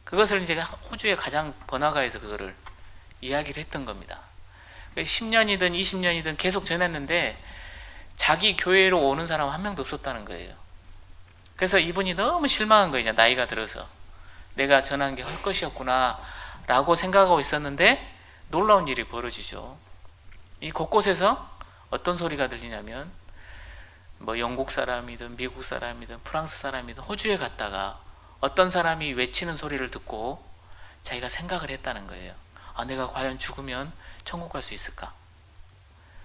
그것을 이제 호주의 가장 번화가에서 그거를 이야기를 했던 겁니다. 10년이든 20년이든 계속 전했는데 자기 교회로 오는 사람 한 명도 없었다는 거예요. 그래서 이분이 너무 실망한 거예요. 나이가 들어서 내가 전한 게 헛것이었구나 라고 생각하고 있었는데 놀라운 일이 벌어지죠. 이 곳곳에서 어떤 소리가 들리냐면, 뭐 영국 사람이든 미국 사람이든 프랑스 사람이든 호주에 갔다가 어떤 사람이 외치는 소리를 듣고 자기가 생각을 했다는 거예요. 아, 내가 과연 죽으면 천국 갈 수 있을까?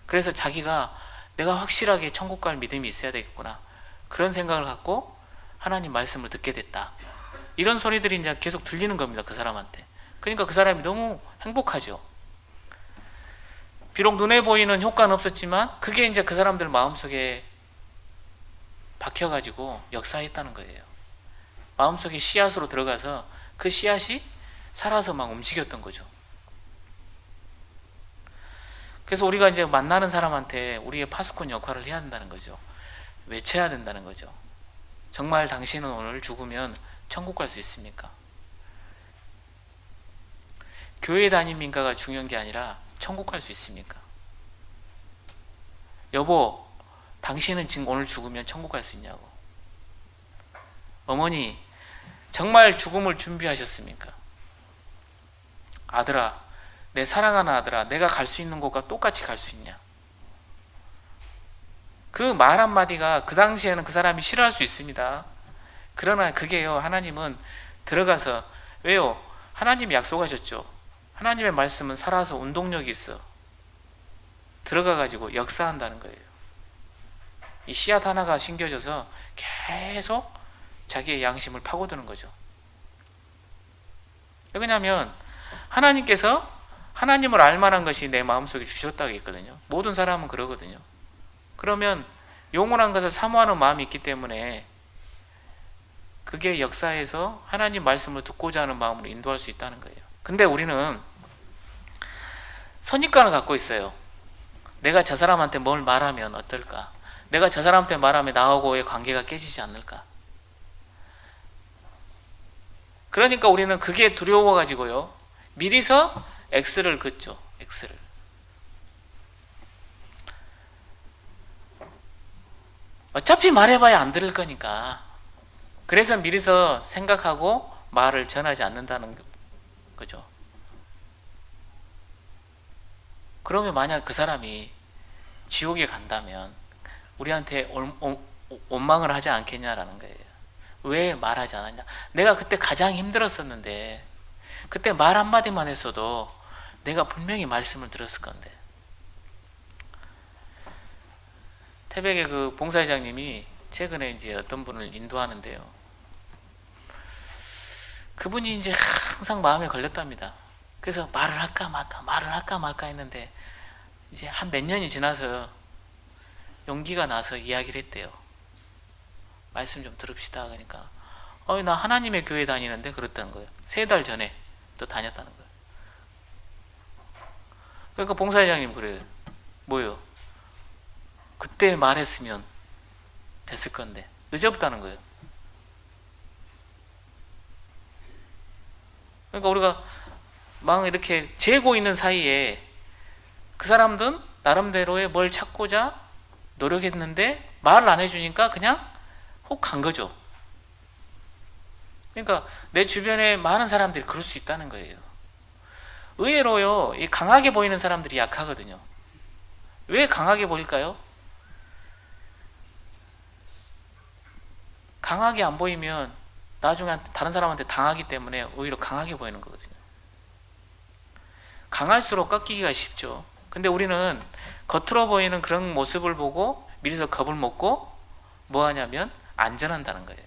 그래서 자기가 내가 확실하게 천국 갈 믿음이 있어야 되겠구나, 그런 생각을 갖고 하나님 말씀을 듣게 됐다. 이런 소리들이 이제 계속 들리는 겁니다, 그 사람한테. 그러니까 그 사람이 너무 행복하죠. 비록 눈에 보이는 효과는 없었지만 그게 이제 그 사람들 마음속에 박혀가지고 역사했다는 거예요. 마음속에 씨앗으로 들어가서 그 씨앗이 살아서 막 움직였던 거죠. 그래서 우리가 이제 만나는 사람한테 우리의 파수꾼 역할을 해야 된다는 거죠. 외쳐야 된다는 거죠. 정말 당신은 오늘 죽으면 천국 갈 수 있습니까? 교회 다닙니까가 중요한 게 아니라 천국 갈 수 있습니까? 여보, 당신은 지금 오늘 죽으면 천국 갈 수 있냐고. 어머니, 정말 죽음을 준비하셨습니까? 아들아, 내 사랑하는 아들아, 내가 갈 수 있는 곳과 똑같이 갈 수 있냐? 그 말 한마디가 그 당시에는 그 사람이 싫어할 수 있습니다. 그러나 그게요, 하나님은 들어가서, 왜요? 하나님이 약속하셨죠. 하나님의 말씀은 살아서 운동력이 있어. 들어가가지고 역사한다는 거예요. 이 씨앗 하나가 심겨져서 계속 자기의 양심을 파고드는 거죠. 왜냐하면 하나님께서 하나님을 알만한 것이 내 마음속에 주셨다고 했거든요. 모든 사람은 그러거든요. 그러면 영원한 것을 사모하는 마음이 있기 때문에 그게 역사에서 하나님 말씀을 듣고자 하는 마음으로 인도할 수 있다는 거예요. 근데 우리는 선입관을 갖고 있어요. 내가 저 사람한테 뭘 말하면 어떨까? 내가 저 사람한테 말하면 나하고의 관계가 깨지지 않을까? 그러니까 우리는 그게 두려워가지고요, 미리서 X를 긋죠. X를. 어차피 말해봐야 안 들을 거니까. 그래서 미리서 생각하고 말을 전하지 않는다는 거죠. 그러면 만약 그 사람이 지옥에 간다면 우리한테 원망을 하지 않겠냐라는 거예요. 왜 말하지 않았냐? 내가 그때 가장 힘들었었는데 그때 말 한마디만 했어도 내가 분명히 말씀을 들었을 건데. 태백의 그 봉사회장님이 최근에 이제 어떤 분을 인도하는데요, 그분이 이제 항상 마음에 걸렸답니다. 그래서 말을 할까 말까 했는데 이제 한 몇 년이 지나서 용기가 나서 이야기를 했대요. 말씀 좀 들읍시다. 그러니까 나 하나님의 교회 다니는데 그랬다는 거예요. 3달 전에 또 다녔다는 거예요. 그러니까 봉사회장님 그래요. 뭐요? 그때 말했으면 됐을 건데 늦었다는 거예요. 그러니까 우리가 막 이렇게 재고 있는 사이에 그 사람들은 나름대로의 뭘 찾고자 노력했는데 말을 안 해주니까 그냥 혹 간 거죠. 그러니까 내 주변에 많은 사람들이 그럴 수 있다는 거예요. 의외로요, 이 강하게 보이는 사람들이 약하거든요. 왜 강하게 보일까요? 강하게 안 보이면 나중에 다른 사람한테 당하기 때문에 오히려 강하게 보이는 거거든요. 강할수록 꺾이기가 쉽죠. 근데 우리는 겉으로 보이는 그런 모습을 보고 미리서 겁을 먹고 뭐 하냐면 안전한다는 거예요.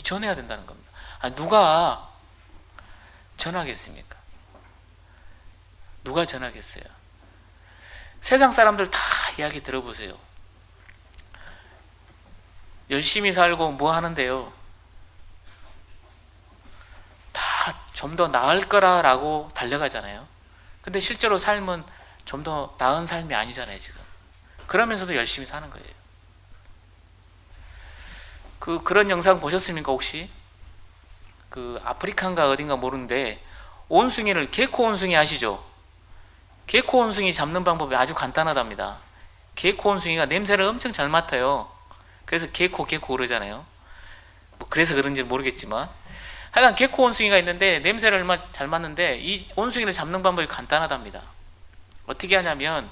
전해야 된다는 겁니다. 누가 전하겠습니까? 누가 전하겠어요? 세상 사람들 다 이야기 들어보세요. 열심히 살고 뭐 하는데요, 다 좀 더 나을 거라고 달려가잖아요. 근데 실제로 삶은 좀 더 나은 삶이 아니잖아요, 지금. 그러면서도 열심히 사는 거예요. 그런 영상 보셨습니까, 혹시? 아프리카인가 어딘가 모르는데 온숭이를, 개코 온숭이 아시죠? 개코 온숭이 잡는 방법이 아주 간단하답니다. 개코 온숭이가 냄새를 엄청 잘 맡아요. 그래서 개코 그러잖아요. 그래서 그런지 모르겠지만 하여간 개코 온숭이가 있는데 냄새를 얼마나 잘 맡는데 이 온숭이를 잡는 방법이 간단하답니다. 어떻게 하냐면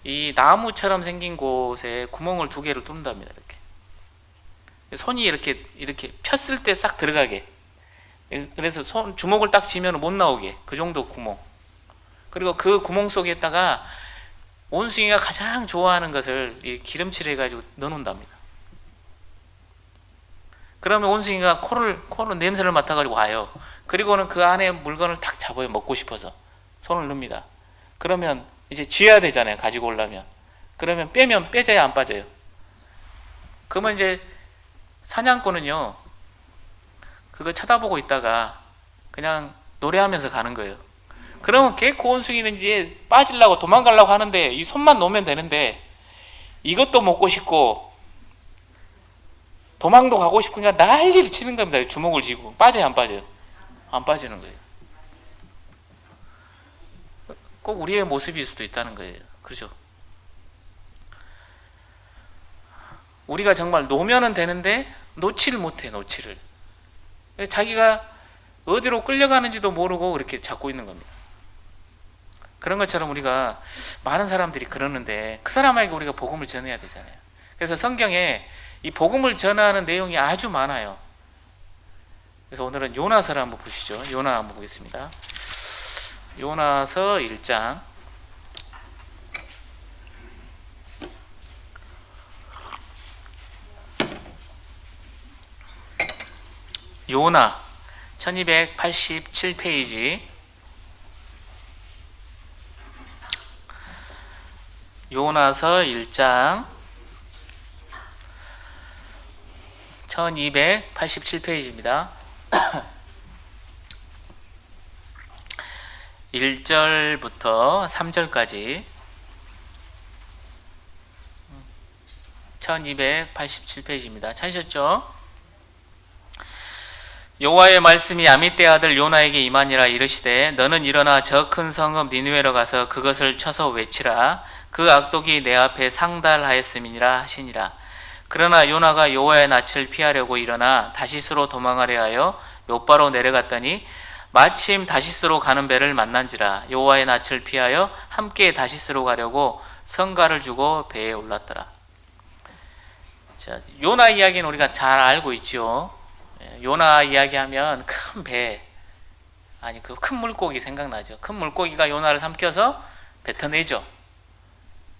이 나무처럼 생긴 곳에 구멍을 2개를 뚫는답니다. 이렇게 손이 이렇게 폈을 때 싹 들어가게. 그래서 주먹을 딱 쥐면 못 나오게, 그 정도 구멍. 그리고 그 구멍 속에다가 원숭이가 가장 좋아하는 것을 기름칠을 해가지고 넣어놓는답니다. 그러면 원숭이가 코로 냄새를 맡아가지고 와요. 그리고는 그 안에 물건을 탁 잡아요. 먹고 싶어서 손을 넣습니다. 그러면 이제 쥐어야 되잖아요. 가지고 오려면. 그러면 빼져야 안 빠져요. 그러면 이제 사냥꾼은요, 그거 쳐다보고 있다가 그냥 노래하면서 가는 거예요. 그러면 개코 원숭이는 이제 빠지려고 도망가려고 하는데 이 손만 놓으면 되는데 이것도 먹고 싶고 도망도 가고 싶으니까 난리를 치는 겁니다. 주먹을 쥐고. 빠져요, 안 빠져요? 안 빠지는 거예요. 꼭 우리의 모습일 수도 있다는 거예요. 그렇죠? 우리가 정말 놓으면은 되는데 놓지를 못해. 놓지를. 자기가 어디로 끌려가는지도 모르고 그렇게 잡고 있는 겁니다. 그런 것처럼 우리가 많은 사람들이 그러는데 그 사람에게 우리가 복음을 전해야 되잖아요. 그래서 성경에 이 복음을 전하는 내용이 아주 많아요. 그래서 오늘은 요나서를 한번 보시죠. 요나 한번 보겠습니다. 요나서 1장. 요나 1287페이지. 요나서 1장 1287페이지입니다. 1절부터 3절까지 1287페이지입니다. 찾으셨죠? 여호와의 말씀이 아미떼 아들 요나에게 임하니라. 이르시되 너는 일어나 저 큰 성읍 니느웨로 가서 그것을 쳐서 외치라. 그 악독이 내 앞에 상달하였음이니라 하시니라. 그러나 요나가 여호와의 낯을 피하려고 일어나 다시스로 도망하려 하여 욥바로 내려갔더니 마침 다시스로 가는 배를 만난지라. 여호와의 낯을 피하여 함께 다시스로 가려고 성가를 주고 배에 올랐더라. 자, 요나 이야기는 우리가 잘 알고 있죠. 요나 이야기하면 큰 배, 아니 그 큰 물고기 생각나죠. 큰 물고기가 요나를 삼켜서 뱉어내죠.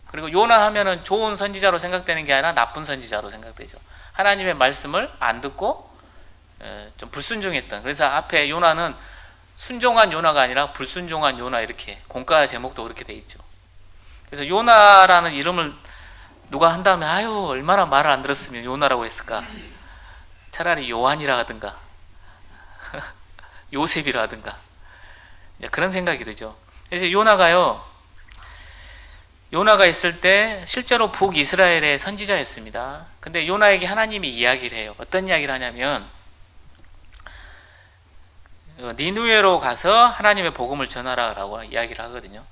그리고 요나 하면은 좋은 선지자로 생각되는 게 아니라 나쁜 선지자로 생각되죠. 하나님의 말씀을 안 듣고 좀 불순종했던. 그래서 앞에 요나는 순종한 요나가 아니라 불순종한 요나, 이렇게 공과 제목도 그렇게 돼 있죠. 그래서 요나라는 이름을 누가 한다면 아유 얼마나 말을 안 들었으면 요나라고 했을까. 차라리 요한이라 하든가 요셉이라 하든가 그런 생각이 들죠. 그래서 요나가 있을 때 실제로 북이스라엘의 선지자였습니다. 근데 요나에게 하나님이 이야기를 해요. 어떤 이야기를 하냐면 니느웨로 가서 하나님의 복음을 전하라라고 이야기를 하거든요.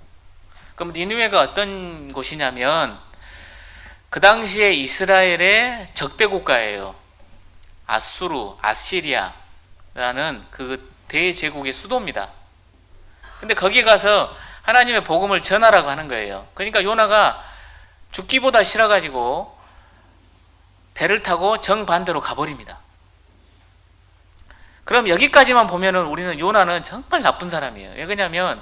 그럼 니느웨가 어떤 곳이냐면 그 당시에 이스라엘의 적대 국가예요. 아시리아라는 그 대제국의 수도입니다. 근데 거기 가서 하나님의 복음을 전하라고 하는 거예요. 그러니까 요나가 죽기보다 싫어가지고 배를 타고 정반대로 가버립니다. 그럼 여기까지만 보면은 우리는 요나는 정말 나쁜 사람이에요. 왜 그러냐면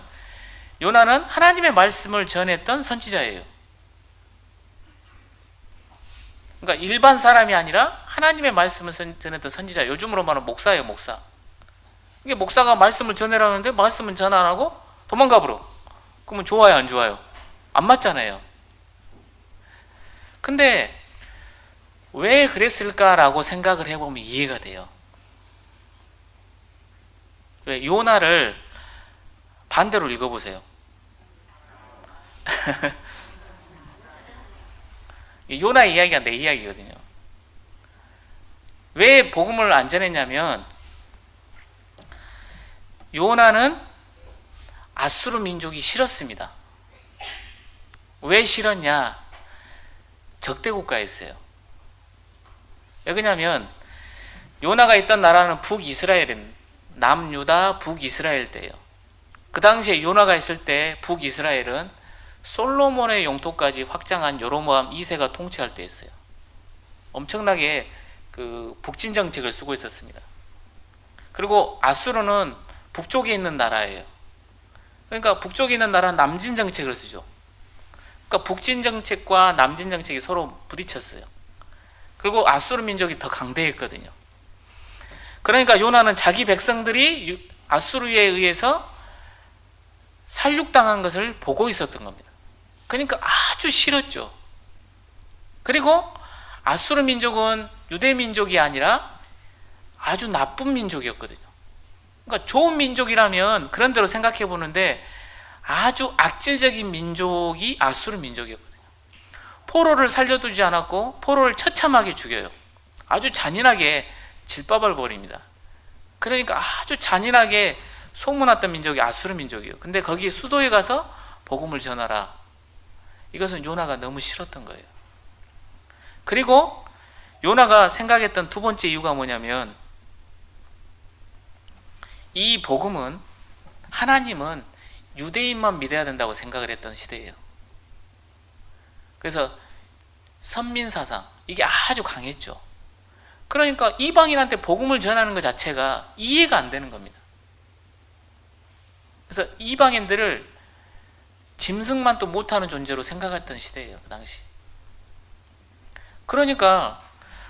요나는 하나님의 말씀을 전했던 선지자예요. 그러니까 일반 사람이 아니라 하나님의 말씀을 전했던 선지자. 요즘으로 말하면 목사예요, 목사. 이게 목사가 말씀을 전해라는데 말씀은 전 안 하고 도망가 버려. 그러면 좋아요, 안 좋아요? 안 맞잖아요. 근데 왜 그랬을까라고 생각을 해보면 이해가 돼요. 왜? 요나를 반대로 읽어보세요. 요나 이야기가 내 이야기거든요. 왜 복음을 안 전했냐면 요나는 아수르 민족이 싫었습니다. 왜 싫었냐? 적대 국가였어요. 왜 그러냐면 요나가 있던 나라는 북이스라엘입니다. 남유다 북이스라엘 때예요. 그 당시에 요나가 있을 때 북이스라엘은 솔로몬의 영토까지 확장한 여로보암 2세가 통치할 때였어요. 엄청나게 그 북진 정책을 쓰고 있었습니다. 그리고 아수르는 북쪽에 있는 나라예요. 그러니까 북쪽에 있는 나라는 남진 정책을 쓰죠. 그러니까 북진 정책과 남진 정책이 서로 부딪혔어요. 그리고 아수르 민족이 더 강대했거든요. 그러니까 요나는 자기 백성들이 아수르에 의해서 살육당한 것을 보고 있었던 겁니다. 그러니까 아주 싫었죠. 그리고 아수르 민족은 유대 민족이 아니라 아주 나쁜 민족이었거든요. 그러니까 좋은 민족이라면 그런 대로 생각해 보는데 아주 악질적인 민족이 아수르 민족이었거든요. 포로를 살려두지 않았고 포로를 처참하게 죽여요. 아주 잔인하게 질밥을 벌입니다. 그러니까 아주 잔인하게 소문났던 민족이 아수르 민족이에요. 근데 거기 수도에 가서 복음을 전하라. 이것은 요나가 너무 싫었던 거예요. 그리고 요나가 생각했던 두 번째 이유가 뭐냐면 이 복음은 하나님은 유대인만 믿어야 된다고 생각을 했던 시대예요. 그래서 선민사상 이게 아주 강했죠. 그러니까 이방인한테 복음을 전하는 것 자체가 이해가 안 되는 겁니다. 그래서 이방인들을 짐승만 또 못하는 존재로 생각했던 시대예요. 그 당시. 그러니까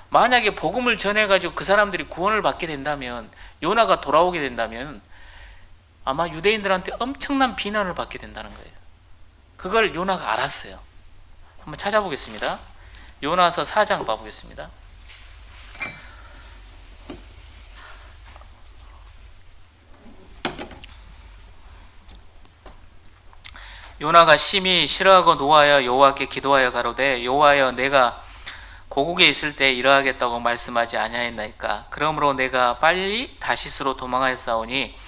만약에 복음을 전해가지고 그 사람들이 구원을 받게 된다면, 요나가 돌아오게 된다면 아마 유대인들한테 엄청난 비난을 받게 된다는 거예요. 그걸 요나가 알았어요. 한번 찾아보겠습니다. 요나서 4장 봐보겠습니다. 요나가 심히 싫어하고 노하여 여호와께 기도하여 가로되 여호와여 내가 고국에 있을 때 이러하겠다고 말씀하지 아니하였나이까. 그러므로 내가 빨리 다시스로 도망하였사오니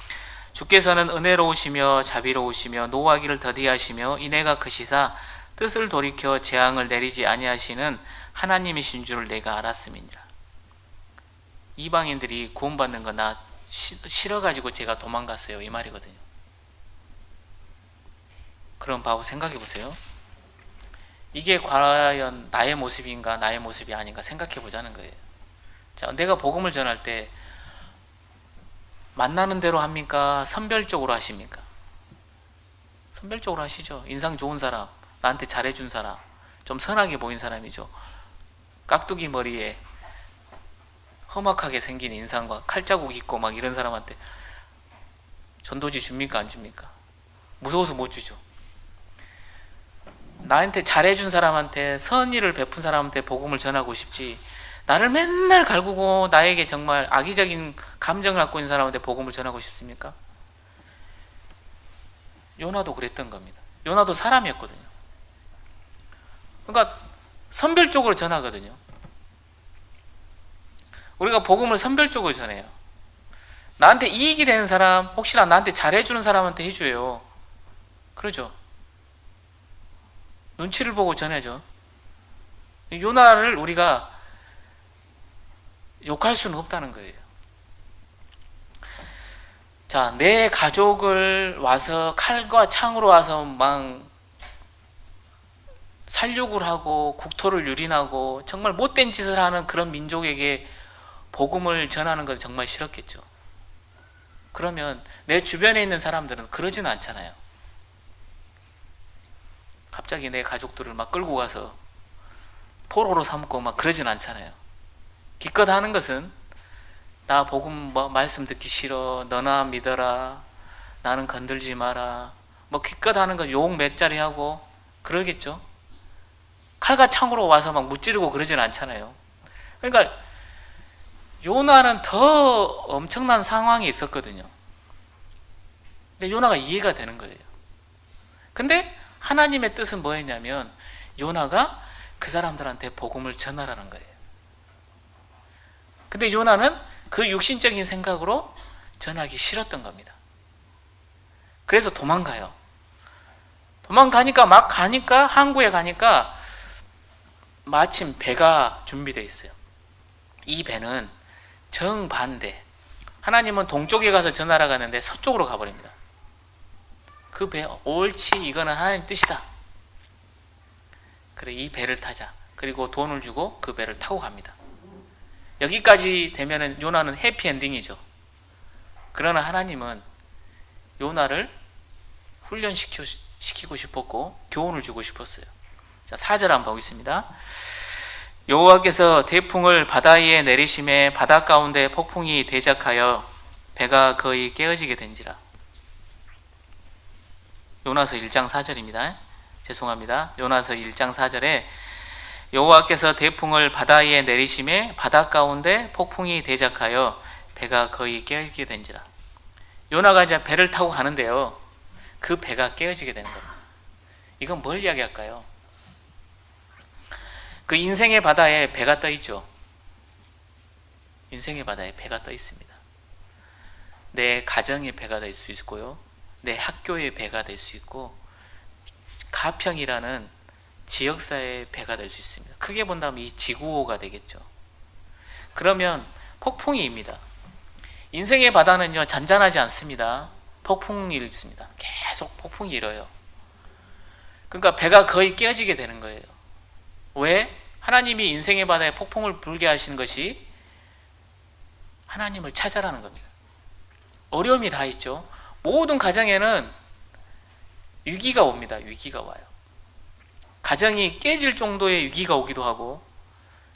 주께서는 은혜로우시며 자비로우시며 노하기를 더디하시며 이내가 크시사 뜻을 돌이켜 재앙을 내리지 아니하시는 하나님이신 줄 내가 알았음이니라. 이방인들이 구원받는 거 나 싫어가지고 제가 도망갔어요, 이 말이거든요. 그럼 바보 생각해 보세요. 이게 과연 나의 모습인가 나의 모습이 아닌가 생각해 보자는 거예요. 자, 내가 복음을 전할 때 만나는 대로 합니까? 선별적으로 하십니까? 선별적으로 하시죠. 인상 좋은 사람, 나한테 잘해준 사람, 좀 선하게 보인 사람이죠. 깍두기 머리에 험악하게 생긴 인상과 칼자국 있고 막 이런 사람한테 전도지 줍니까? 안 줍니까? 무서워서 못 주죠. 나한테 잘해준 사람한테, 선의를 베푼 사람한테 복음을 전하고 싶지, 나를 맨날 갈구고 나에게 정말 악의적인 감정을 갖고 있는 사람한테 복음을 전하고 싶습니까? 요나도 그랬던 겁니다. 요나도 사람이었거든요. 그러니까 선별적으로 전하거든요. 우리가 복음을 선별적으로 전해요. 나한테 이익이 되는 사람, 혹시나 나한테 잘해주는 사람한테 해줘요. 그러죠. 눈치를 보고 전해죠. 요나를 우리가 욕할 수는 없다는 거예요. 자, 내 가족을 와서 칼과 창으로 와서 막 살육을 하고 국토를 유린하고 정말 못된 짓을 하는 그런 민족에게 복음을 전하는 건 정말 싫었겠죠. 그러면 내 주변에 있는 사람들은 그러지는 않잖아요. 갑자기 내 가족들을 막 끌고 가서 포로로 삼고 막 그러진 않잖아요. 기껏 하는 것은 나 복음 말씀 듣기 싫어, 너나 믿어라, 나는 건들지 마라, 뭐 기껏 하는 건 욕 몇 자리 하고 그러겠죠. 칼과 창으로 와서 막 무찌르고 그러진 않잖아요. 그러니까 요나는 더 엄청난 상황이 있었거든요. 요나가 이해가 되는 거예요. 근데 하나님의 뜻은 뭐였냐면 요나가 그 사람들한테 복음을 전하라는 거예요. 근데 요나는 그 육신적인 생각으로 전하기 싫었던 겁니다. 그래서 도망가요. 도망가니까 막 가니까 항구에 가니까 마침 배가 준비되어 있어요. 이 배는 정반대. 하나님은 동쪽에 가서 전하러 가는데 서쪽으로 가버립니다. 그 배, 옳지, 이거는 하나님 뜻이다. 그래, 이 배를 타자. 그리고 돈을 주고 그 배를 타고 갑니다. 여기까지 되면은 요나는 해피엔딩이죠. 그러나 하나님은 요나를 훈련시키고 싶었고 교훈을 주고 싶었어요. 자, 4절 한번 보겠습니다. 여호와께서 태풍을 바다 위에 내리심에 바다 가운데 폭풍이 대작하여 배가 거의 깨어지게 된지라. 요나서 1장 4절입니다. 죄송합니다. 요나서 1장 4절에 여호와께서 태풍을 바다 위에 내리심에 바다 가운데 폭풍이 대작하여 배가 거의 깨어지게 된지라. 요나가 이제 배를 타고 가는데요, 그 배가 깨어지게 되는 겁니다. 이건 뭘 이야기할까요? 그 인생의 바다에 배가 떠 있죠. 인생의 바다에 배가 떠 있습니다. 내 가정의 배가 될 수 있고요, 내 학교의 배가 될 수 있고, 가평이라는 지역사회의 배가 될 수 있습니다. 크게 본다면 이 지구호가 되겠죠. 그러면 폭풍이입니다. 인생의 바다는요, 잔잔하지 않습니다. 폭풍이 있습니다. 계속 폭풍이 일어요. 그러니까 배가 거의 깨어지게 되는 거예요. 왜? 하나님이 인생의 바다에 폭풍을 불게 하시는 것이 하나님을 찾아라는 겁니다. 어려움이 다 있죠. 모든 가정에는 위기가 옵니다. 위기가 와요. 가정이 깨질 정도의 위기가 오기도 하고,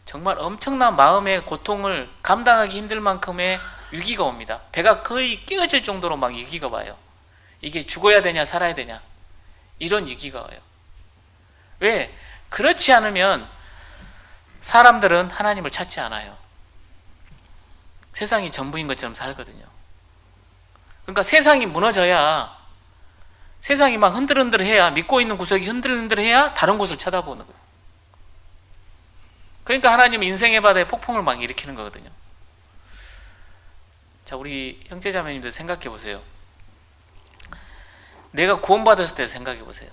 정말 엄청난 마음의 고통을 감당하기 힘들 만큼의 위기가 옵니다. 배가 거의 깨어질 정도로 막 위기가 와요. 이게 죽어야 되냐 살아야 되냐, 이런 위기가 와요. 왜? 그렇지 않으면 사람들은 하나님을 찾지 않아요. 세상이 전부인 것처럼 살거든요. 그러니까 세상이 무너져야, 세상이 막 흔들흔들해야, 믿고 있는 구석이 흔들흔들해야 다른 곳을 쳐다보는 거예요. 그러니까 하나님은 인생의 바다에 폭풍을 막 일으키는 거거든요. 자, 우리 형제자매님들 생각해 보세요. 내가 구원받았을 때 생각해 보세요.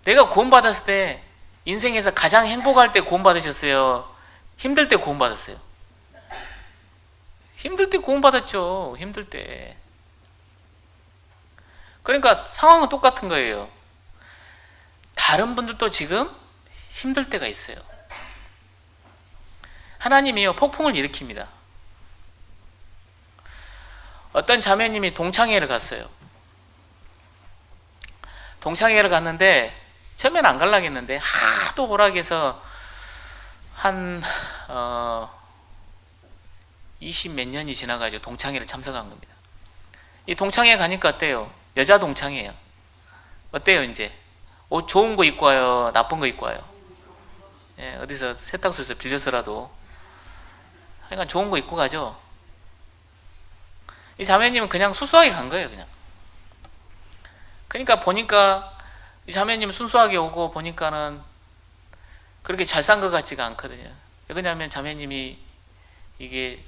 내가 구원받았을 때 인생에서 가장 행복할 때 구원받으셨어요? 힘들 때 구원받았어요? 힘들 때 구원받았죠. 힘들 때. 그러니까 상황은 똑같은 거예요. 다른 분들도 지금 힘들 때가 있어요. 하나님이요, 폭풍을 일으킵니다. 어떤 자매님이 동창회를 갔어요. 동창회를 갔는데 처음엔 안 가려고 했는데 하도 호락해서 한 20 몇 년이 지나가지고 동창회를 참석한 겁니다. 이 동창회 가니까 어때요? 여자 동창회예요. 어때요? 이제 옷 좋은 거 입고 와요? 나쁜 거 입고 와요? 예, 어디서 세탁소에서 빌려서라도 하여간 좋은 거 입고 가죠. 이 자매님은 그냥 수수하게 간 거예요. 그러니까 보니까 이 자매님은 순수하게 오고 보니까는 그렇게 잘 산 것 같지가 않거든요. 왜냐하면 자매님이 이게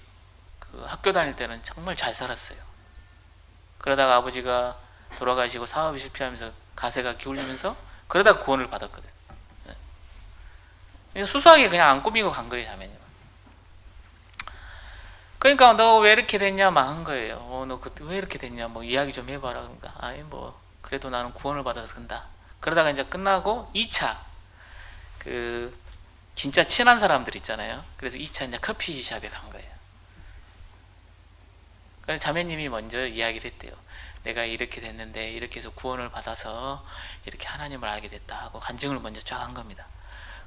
그 학교 다닐 때는 정말 잘 살았어요. 그러다가 아버지가 돌아가시고 사업이 실패하면서 가세가 기울면서 그러다 구원을 받았거든요. 수수하게 그냥 안 꾸미고 간 거예요, 자매님. 그러니까 너 왜 이렇게 됐냐 막 한 거예요. 너 그때 왜 이렇게 됐냐, 뭐 이야기 좀 해봐라. 그러니까 아니 뭐 그래도 나는 구원을 받아서 간다. 그러다가 이제 끝나고 2차 그 진짜 친한 사람들 있잖아요. 그래서 2차 이제 커피숍에 간 거예요. 그래서 자매님이 먼저 이야기를 했대요. 내가 이렇게 됐는데 이렇게 해서 구원을 받아서 이렇게 하나님을 알게 됐다 하고 간증을 먼저 쫙 한 겁니다.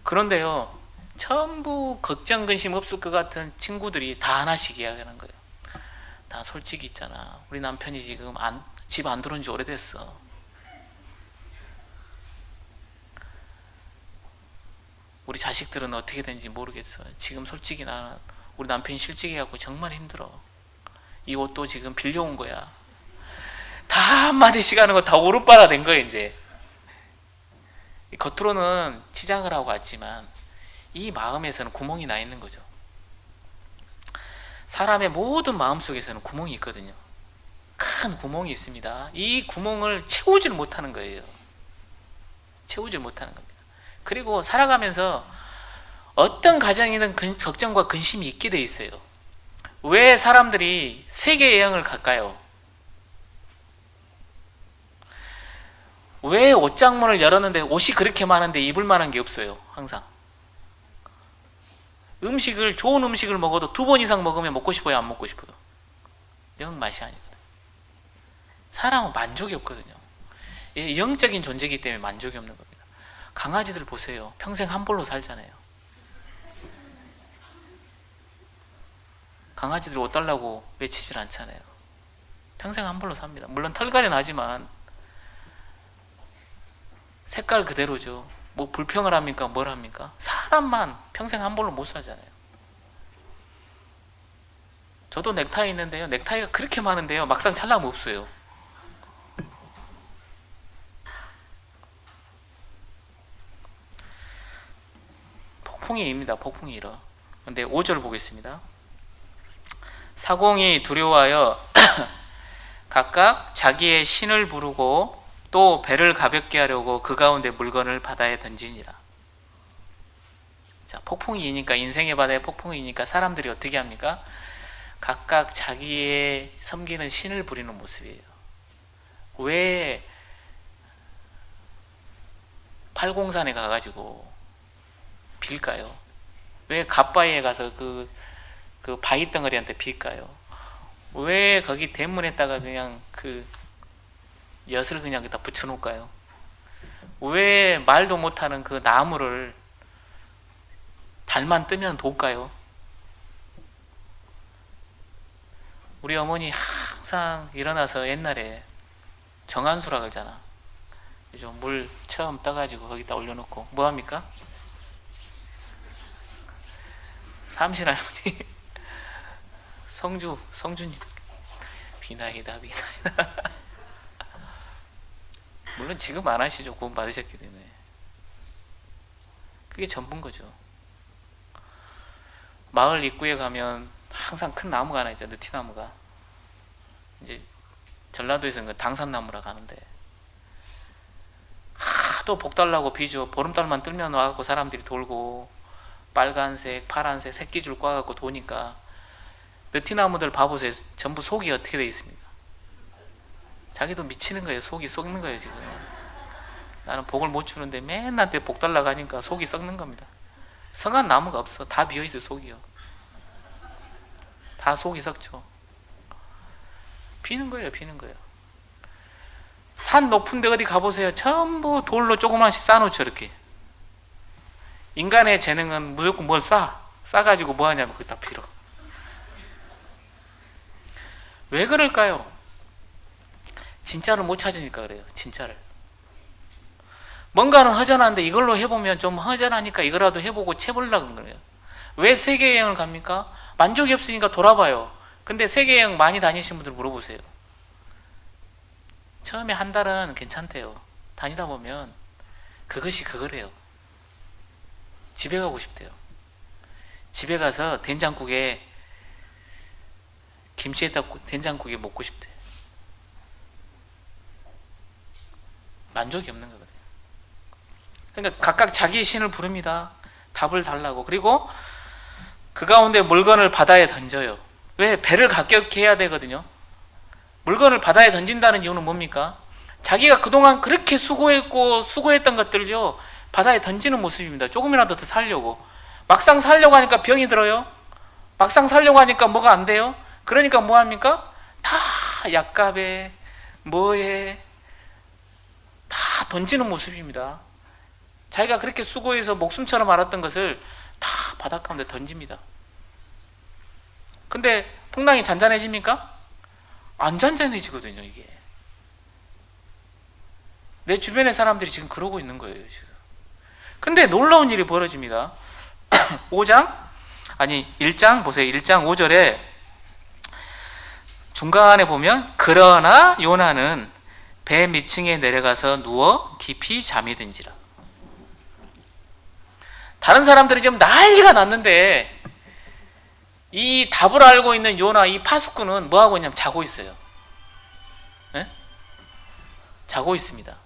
그런데요, 전부 걱정 근심 없을 것 같은 친구들이 다 하나씩 이야기하는 거예요. 나 솔직히 있잖아, 우리 남편이 지금 집 안 들어온 지 오래됐어. 우리 자식들은 어떻게 된지 모르겠어. 지금 솔직히 나는 우리 남편이 실직해갖고 정말 힘들어. 이 옷도 지금 빌려온 거야. 다 한마디씩 하는 거 다 오른바라 된 거예요. 이제 겉으로는 치장을 하고 왔지만 이 마음에서는 구멍이 나 있는 거죠. 사람의 모든 마음속에서는 구멍이 있거든요. 큰 구멍이 있습니다. 이 구멍을 채우질 못하는 거예요. 채우질 못하는 겁니다. 그리고 살아가면서 어떤 가정이든 걱정과 근심이 있게 돼 있어요. 왜 사람들이 세계 여행을 갈까요? 왜 옷장문을 열었는데 옷이 그렇게 많은데 입을 만한 게 없어요? 항상 좋은 음식을 먹어도 2번 이상 먹으면 먹고 싶어요? 안 먹고 싶어요? 영 맛이 아니거든요. 사람은 만족이 없거든요. 영적인 존재이기 때문에 만족이 없는 겁니다. 강아지들 보세요. 평생 한 볼로 살잖아요. 강아지들 옷 달라고 외치질 않잖아요. 평생 한 볼로 삽니다. 물론 털갈이 나지만 색깔 그대로죠. 뭐 불평을 합니까? 뭘 합니까? 사람만 평생 한 볼로 못 살잖아요. 저도 넥타이 있는데요. 넥타이가 그렇게 많은데요. 막상 찰나면 없어요. 폭풍이입니다. 폭풍이 일어. 근데 5절 보겠습니다. 사공이 두려워하여 각각 자기의 신을 부르고 또 배를 가볍게 하려고 그 가운데 물건을 바다에 던지니라. 자, 폭풍이니까, 인생의 바다에 폭풍이니까 사람들이 어떻게 합니까? 각각 자기의 섬기는 신을 부리는 모습이에요. 왜 팔공산에 가가지고 빌까요? 왜 갓바위에 가서 그 바위 덩어리한테 빌까요? 왜 거기 대문에다가 그냥 그 엿을 그냥 여기다 붙여놓을까요? 왜 말도 못하는 그 나무를 달만 뜨면 돕까요? 우리 어머니 항상 일어나서 옛날에 정한수라 그러잖아. 물 처음 떠가지고 거기다 올려놓고 뭐합니까? 삼신 할머니 성주님 비나이다 물론 지금 안 하시죠. 구원 받으셨기 때문에. 그게 전부인 거죠. 마을 입구에 가면 항상 큰 나무가 하나 있죠. 느티나무가. 이제 전라도에서는 그 당산나무라고 하는데 하도 복 달라고 비죠. 보름달만 뜨면 와갖고 사람들이 돌고 빨간색, 파란색, 새끼줄 꽈갖고 도니까 느티나무들 봐보세요. 전부 속이 어떻게 되어 있습니까? 자기도 미치는 거예요. 속이 썩는 거예요. 지금 나는 복을 못 주는데 맨날 내 복 달라고 하니까 속이 썩는 겁니다. 성한 나무가 없어. 다 비어있어요. 속이요. 다 속이 썩죠. 비는 거예요. 비는 거예요. 산 높은 데 어디 가보세요. 전부 돌로 조그만씩 쌓아놓죠. 이렇게. 인간의 재능은 무조건 뭘 싸가지고 뭐 하냐면 거기다 빌어. 왜 그럴까요? 진짜를 못 찾으니까 그래요. 진짜를. 뭔가는 허전한데 이걸로 해보면 좀 허전하니까 이거라도 해보고 채보려고 그래요. 왜 세계여행을 갑니까? 만족이 없으니까 돌아봐요. 근데 세계여행 많이 다니신 분들 물어보세요. 처음에 한 달은 괜찮대요. 다니다 보면 그것이 그거래요. 집에 가고 싶대요. 집에 가서 된장국에 김치에다 된장국에 먹고 싶대요. 만족이 없는 거거든요. 그러니까 각각 자기의 신을 부릅니다. 답을 달라고. 그리고 그 가운데 물건을 바다에 던져요. 왜? 배를 가볍게 해야 되거든요. 물건을 바다에 던진다는 이유는 뭡니까? 자기가 그동안 그렇게 수고했던 것들을요 바다에 던지는 모습입니다. 조금이라도 더 살려고. 막상 살려고 하니까 병이 들어요. 막상 살려고 하니까 뭐가 안 돼요. 그러니까 뭐 합니까? 다 약값에 뭐에 다 던지는 모습입니다. 자기가 그렇게 수고해서 목숨처럼 알았던 것을 다 바닷가운데 던집니다. 근데 풍랑이 잔잔해집니까? 안 잔잔해지거든요. 이게 내 주변의 사람들이 지금 그러고 있는 거예요. 지금. 근데 놀라운 일이 벌어집니다. 1장 보세요. 1장 5절에 중간에 보면 그러나 요나는 배 밑층에 내려가서 누워 깊이 잠이 든지라. 다른 사람들이 지금 난리가 났는데 이 답을 알고 있는 요나 이 파수꾼은 뭐 하고 있냐면 자고 있어요. 네? 자고 있습니다.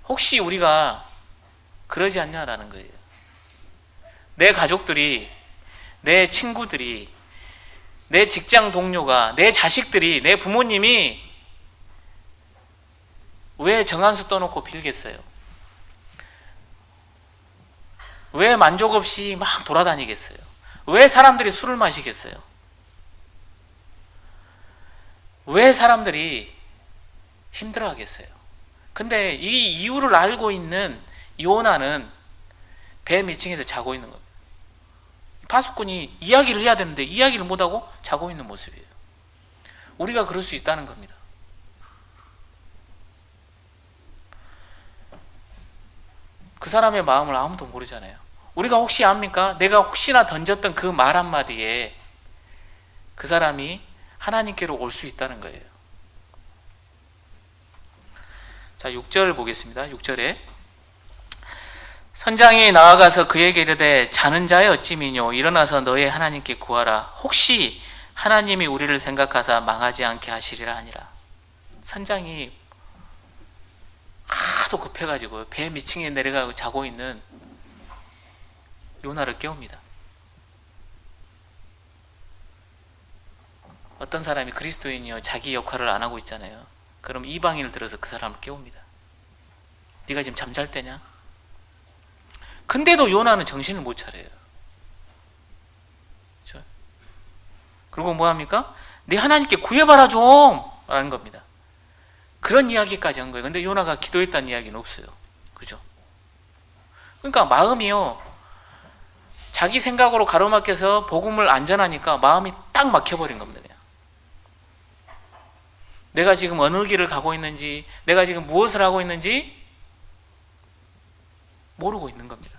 혹시 우리가 그러지 않냐라는 거예요. 내 가족들이, 내 친구들이, 내 직장 동료가, 내 자식들이, 내 부모님이 왜 정한수 떠놓고 빌겠어요? 왜 만족 없이 막 돌아다니겠어요? 왜 사람들이 술을 마시겠어요? 왜 사람들이 힘들어하겠어요? 근데 이 이유를 알고 있는 요나는 배 밑층에서 자고 있는 겁니다. 파수꾼이 이야기를 해야 되는데 이야기를 못하고 자고 있는 모습이에요. 우리가 그럴 수 있다는 겁니다. 그 사람의 마음을 아무도 모르잖아요. 우리가 혹시 압니까? 내가 혹시나 던졌던 그 말 한마디에 그 사람이 하나님께로 올 수 있다는 거예요. 자, 6절 보겠습니다. 6절에 선장이 나아가서 그에게 이르되 자는 자의 어찌미뇨 일어나서 너의 하나님께 구하라. 혹시 하나님이 우리를 생각하사 망하지 않게 하시리라 하니라. 선장이 하도 급해가지고 배 밑층에 내려가고 자고 있는 요나를 깨웁니다. 어떤 사람이 그리스도인이요 자기 역할을 안 하고 있잖아요. 그럼 이방인을 들어서 그 사람을 깨웁니다. 네가 지금 잠잘 때냐? 근데도 요나는 정신을 못 차려요. 그렇죠? 그리고 뭐합니까? 네 하나님께 구해봐라 좀 라는 겁니다. 그런 이야기까지 한 거예요. 근데 요나가 기도했다는 이야기는 없어요. 그죠? 그러니까 마음이요 자기 생각으로 가로막혀서 복음을 안 전하니까 마음이 딱 막혀버린 겁니다. 그냥. 내가 지금 어느 길을 가고 있는지, 내가 지금 무엇을 하고 있는지 모르고 있는 겁니다.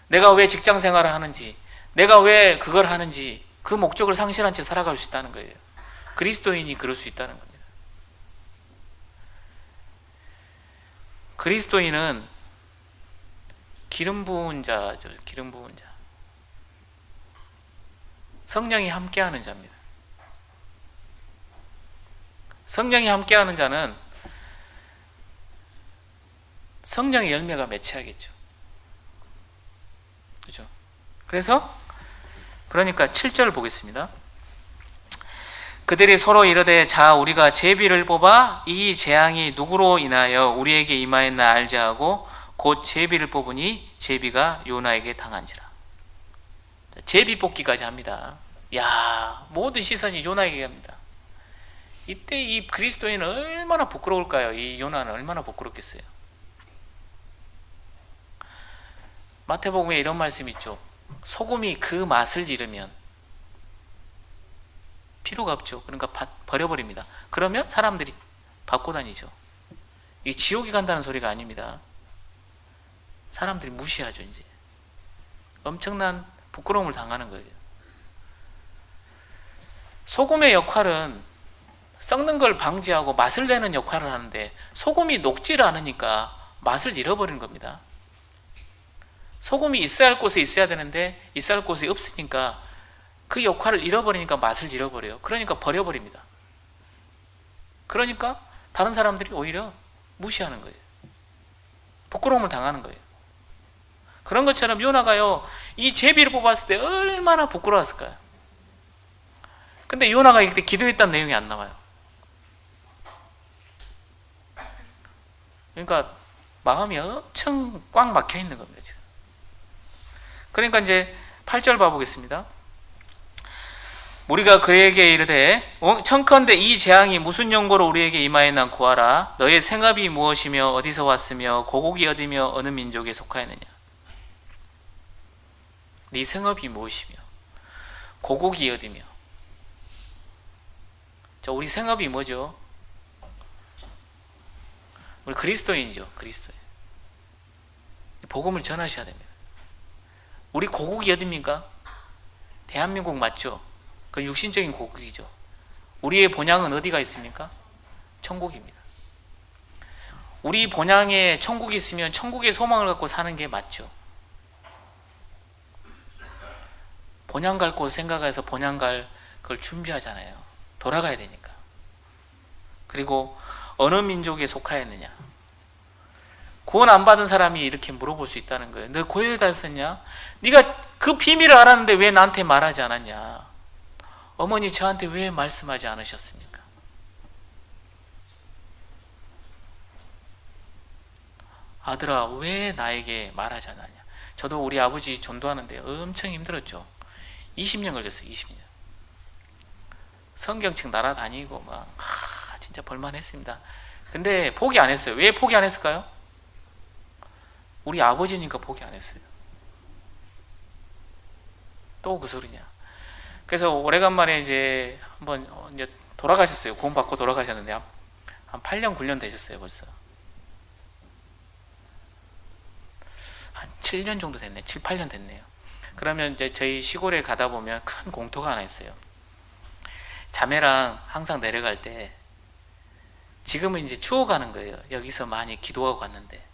내가 왜 직장 생활을 하는지, 내가 왜 그걸 하는지 그 목적을 상실한 채 살아갈 수 있다는 거예요. 그리스도인이 그럴 수 있다는 겁니다. 그리스도인은 기름 부은 자죠. 기름 부은 자. 성령이 함께하는 자입니다. 성령이 함께하는 자는 성령의 열매가 맺혀야겠죠. 그죠? 그러니까 7절 보겠습니다. 그들이 서로 이르되 자 우리가 제비를 뽑아 이 재앙이 누구로 인하여 우리에게 임하였나 알자 하고 곧 제비를 뽑으니 제비가 요나에게 당한지라. 제비 뽑기까지 합니다. 야, 모든 시선이 요나에게 갑니다. 이때 이 그리스도인은 얼마나 부끄러울까요? 이 요나는 얼마나 부끄럽겠어요? 마태복음에 이런 말씀이 있죠. 소금이 그 맛을 잃으면 필요가 없죠. 그러니까 버려버립니다. 그러면 사람들이 밟고 다니죠. 이 지옥에 간다는 소리가 아닙니다. 사람들이 무시하죠. 이제 엄청난 부끄러움을 당하는 거예요. 소금의 역할은 썩는 걸 방지하고 맛을 내는 역할을 하는데 소금이 녹지를 않으니까 맛을 잃어버리는 겁니다. 소금이 있어야 할 곳에 있어야 되는데 있어야 할 곳에 없으니까 그 역할을 잃어버리니까 맛을 잃어버려요. 그러니까 버려버립니다. 그러니까 다른 사람들이 오히려 무시하는 거예요. 부끄러움을 당하는 거예요. 그런 것처럼 요나가요 이 제비를 뽑았을 때 얼마나 부끄러웠을까요? 근데 요나가 이때 기도했다는 내용이 안 나와요. 그러니까 마음이 엄청 꽉 막혀 있는 겁니다. 지금. 그러니까 이제 8절 봐보겠습니다. 우리가 그에게 이르되 청컨대 이 재앙이 무슨 용고로 우리에게 임하였나 구하라. 너의 생업이 무엇이며 어디서 왔으며 고국이 어디며 어느 민족에 속하였느냐. 네 생업이 무엇이며 고국이 어디며. 자, 우리 생업이 뭐죠? 우리 그리스도인이죠. 그리스도인. 복음을 전하셔야 됩니다. 우리 고국이 어디입니까? 대한민국 맞죠? 그 육신적인 고국이죠. 우리의 본향은 어디가 있습니까? 천국입니다. 우리 본향에 천국이 있으면 천국의 소망을 갖고 사는 게 맞죠. 본향 갈 곳 생각해서 본향 갈 그걸 준비하잖아요. 돌아가야 되니까. 그리고 어느 민족에 속하였느냐. 구원 안 받은 사람이 이렇게 물어볼 수 있다는 거예요. 너 고요에 달았냐? 네가 그 비밀을 알았는데 왜 나한테 말하지 않았냐? 어머니 저한테 왜 말씀하지 않으셨습니까? 아들아, 왜 나에게 말하지 않았냐. 저도 우리 아버지 전도하는데 엄청 힘들었죠. 20년 걸렸어요. 20년. 성경책 날아다니고 막 진짜 볼만했습니다. 근데 포기 안 했어요. 왜 포기 안 했을까요? 우리 아버지니까 포기 안 했어요. 또 그 소리냐. 그래서 오래간만에 이제 한번 이제 돌아가셨어요. 구원 받고 돌아가셨는데 한 8년 9년 되셨어요. 벌써 한 7년 정도 됐네. 7, 8년 됐네요. 그러면 이제 저희 시골에 가다 보면 큰 공터가 하나 있어요. 자매랑 항상 내려갈 때, 지금은 이제 추워가는 거예요. 여기서 많이 기도하고 갔는데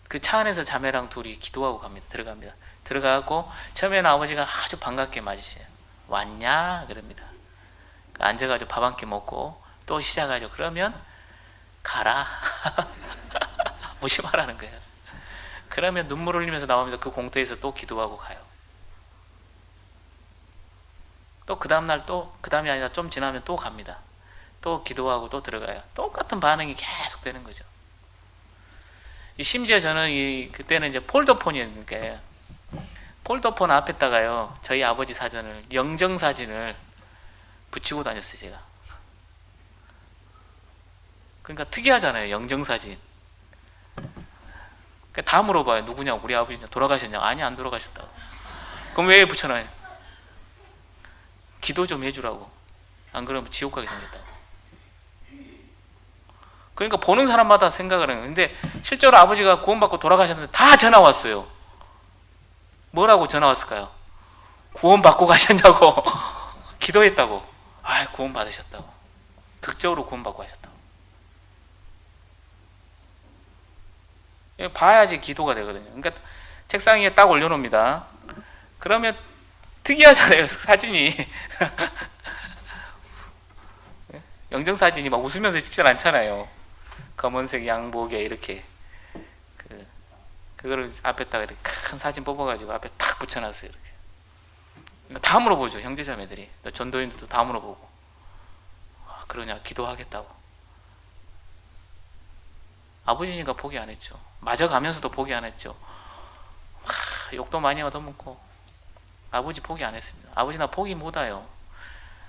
그 차 안에서 자매랑 둘이 기도하고 갑니다. 들어가고 처음에는 아버지가 아주 반갑게 맞으세요. 왔냐? 그럽니다. 앉아가지고 밥 한 끼 먹고 또 시작하죠. 그러면 가라. 무심하라는 거예요. 그러면 눈물 흘리면서 나오면서 그 공터에서 또 기도하고 가요. 또 그 다음날 또, 그 다음이 아니라 좀 지나면 또 갑니다. 또 기도하고 또 들어가요. 똑같은 반응이 계속 되는 거죠. 심지어 저는 그때는 이제 폴더폰이었으니까 폴더폰 앞에다가요, 저희 아버지 사진을, 영정사진을 붙이고 다녔어요, 제가. 그러니까 특이하잖아요, 영정사진. 그러니까 다 물어봐요. 누구냐고, 우리 아버지 돌아가셨냐고. 아니, 안 돌아가셨다고. 그럼 왜 붙여놔요? 기도 좀 해주라고. 안 그러면 지옥 가게 생겼다고. 그러니까 보는 사람마다 생각을 해요. 근데 실제로 아버지가 구원받고 돌아가셨는데 다 전화 왔어요. 뭐라고 전화 왔을까요? 구원받고 가셨냐고. 기도했다고. 아, 구원받으셨다고. 극적으로 구원받고 가셨다고. 봐야지 기도가 되거든요. 그러니까 책상 위에 딱 올려놓습니다. 그러면 특이하잖아요, 사진이. 영정사진이 막 웃으면서 찍질 않잖아요. 검은색 양복에 이렇게 그거를 앞에다가 이렇게 큰 사진 뽑아가지고 앞에 탁 붙여놨어요. 이렇게 다 물어보죠. 형제자매들이, 전도인들도 다 물어보고, 그러냐, 기도하겠다고. 아버지니까 포기 안 했죠. 맞아가면서도 포기 안 했죠. 욕도 많이 얻어먹고. 아버지 포기 안 했습니다. 아버지 나 포기 못해요.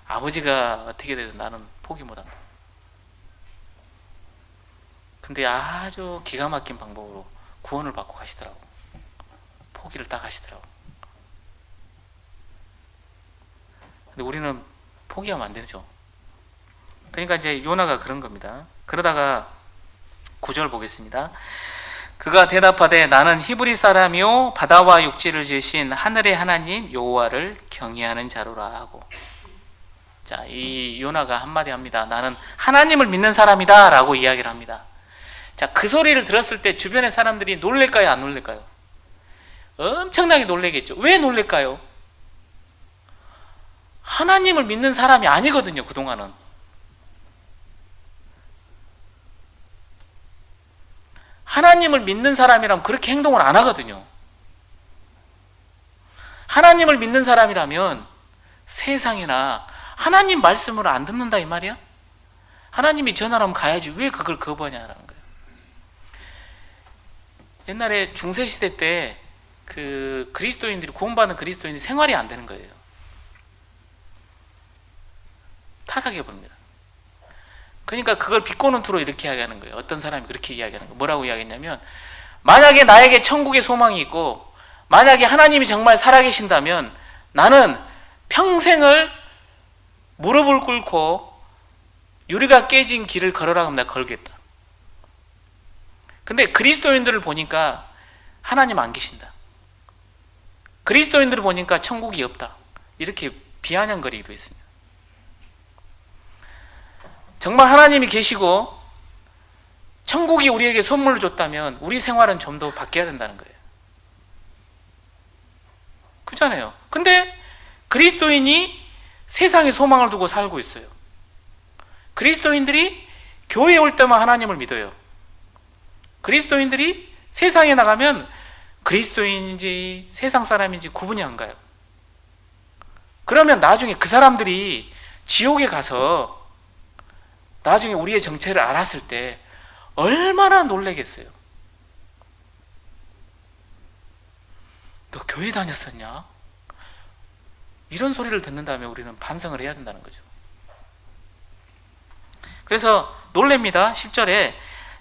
아버지가 어떻게 되든 나는 포기 못한다. 근데 아주 기가 막힌 방법으로 구원을 받고 가시더라고. 포기를 딱 하시더라고. 근데 우리는 포기하면 안 되죠. 그러니까 이제 요나가 그런 겁니다. 그러다가 9절 보겠습니다. 그가 대답하되 나는 히브리 사람이요 바다와 육지를 지으신 하늘의 하나님 여호와를 경외하는 자로라 하고, 자, 이 요나가 한마디 합니다. 나는 하나님을 믿는 사람이다 라고 이야기를 합니다. 자, 그 소리를 들었을 때 주변의 사람들이 놀랄까요, 안 놀랄까요? 엄청나게 놀라겠죠. 왜 놀랄까요? 하나님을 믿는 사람이 아니거든요, 그동안은. 하나님을 믿는 사람이라면 그렇게 행동을 안 하거든요. 하나님을 믿는 사람이라면 세상이나 하나님 말씀을 안 듣는다 이 말이야? 하나님이 전하라면 가야지 왜 그걸 거부하냐라는 거예요. 옛날에 중세시대 때 그 그리스도인들이, 구원받은 그리스도인이 생활이 안 되는 거예요. 타락해 버립니다. 그러니까 그걸 비꼬는 투로 이렇게 이야기하는 거예요. 어떤 사람이 그렇게 이야기하는 거예요. 뭐라고 이야기했냐면, 만약에 나에게 천국의 소망이 있고 만약에 하나님이 정말 살아계신다면 나는 평생을 무릎을 꿇고 유리가 깨진 길을 걸으라 하면 내가 걸겠다. 근데 그리스도인들을 보니까 하나님 안 계신다. 그리스도인들을 보니까 천국이 없다. 이렇게 비아냥거리기도 했습니다. 정말 하나님이 계시고 천국이 우리에게 선물을 줬다면 우리 생활은 좀 더 바뀌어야 된다는 거예요. 그렇잖아요. 근데 그리스도인이 세상에 소망을 두고 살고 있어요. 그리스도인들이 교회에 올 때만 하나님을 믿어요. 그리스도인들이 세상에 나가면 그리스도인인지 세상 사람인지 구분이 안 가요. 그러면 나중에 그 사람들이 지옥에 가서 나중에 우리의 정체를 알았을 때 얼마나 놀라겠어요. 너 교회 다녔었냐? 이런 소리를 듣는다면 우리는 반성을 해야 된다는 거죠. 그래서 놀랍니다. 10절에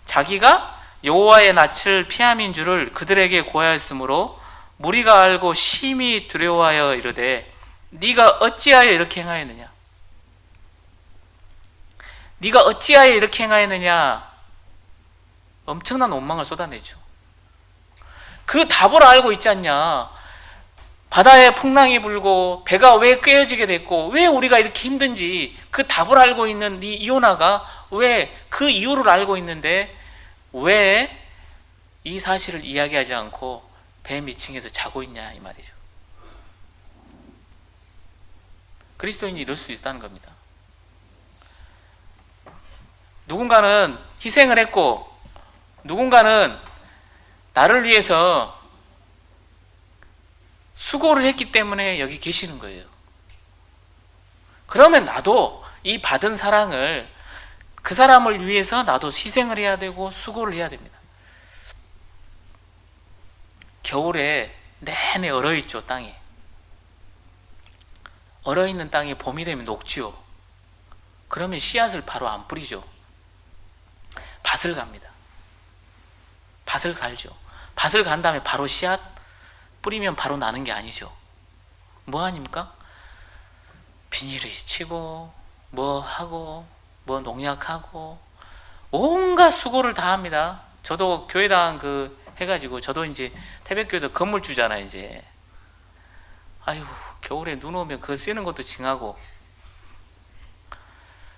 자기가 여호와의 낯을 피함인 줄을 그들에게 고하였으므로 무리가 알고 심히 두려워하여 이르되 네가 어찌하여 이렇게 행하였느냐? 네가 어찌하여 이렇게 행하였느냐? 엄청난 원망을 쏟아내죠. 그 답을 알고 있지 않냐? 바다에 풍랑이 불고 배가 왜 꿰어지게 됐고 왜 우리가 이렇게 힘든지 그 답을 알고 있는 네 이오나가 왜 그 이유를 알고 있는데 왜 이 사실을 이야기하지 않고 배 밑층에서 자고 있냐 이 말이죠. 그리스도인이 이럴 수 있다는 겁니다. 누군가는 희생을 했고 누군가는 나를 위해서 수고를 했기 때문에 여기 계시는 거예요. 그러면 나도 이 받은 사랑을 그 사람을 위해서 나도 희생을 해야 되고 수고를 해야 됩니다. 겨울에 내내 얼어있죠, 땅이. 얼어있는 땅이 봄이 되면 녹지요. 그러면 씨앗을 바로 안 뿌리죠. 밭을 갑니다. 밭을 갈죠. 밭을 간 다음에 바로 씨앗 뿌리면 바로 나는 게 아니죠. 뭐 아닙니까? 비닐을 치고 뭐 하고 뭐 농약하고 온갖 수고를 다 합니다. 저도 교회당 해가지고 저도 이제 태백교회도 건물주잖아요. 이제 아유 겨울에 눈 오면 그거 쓰는 것도 징하고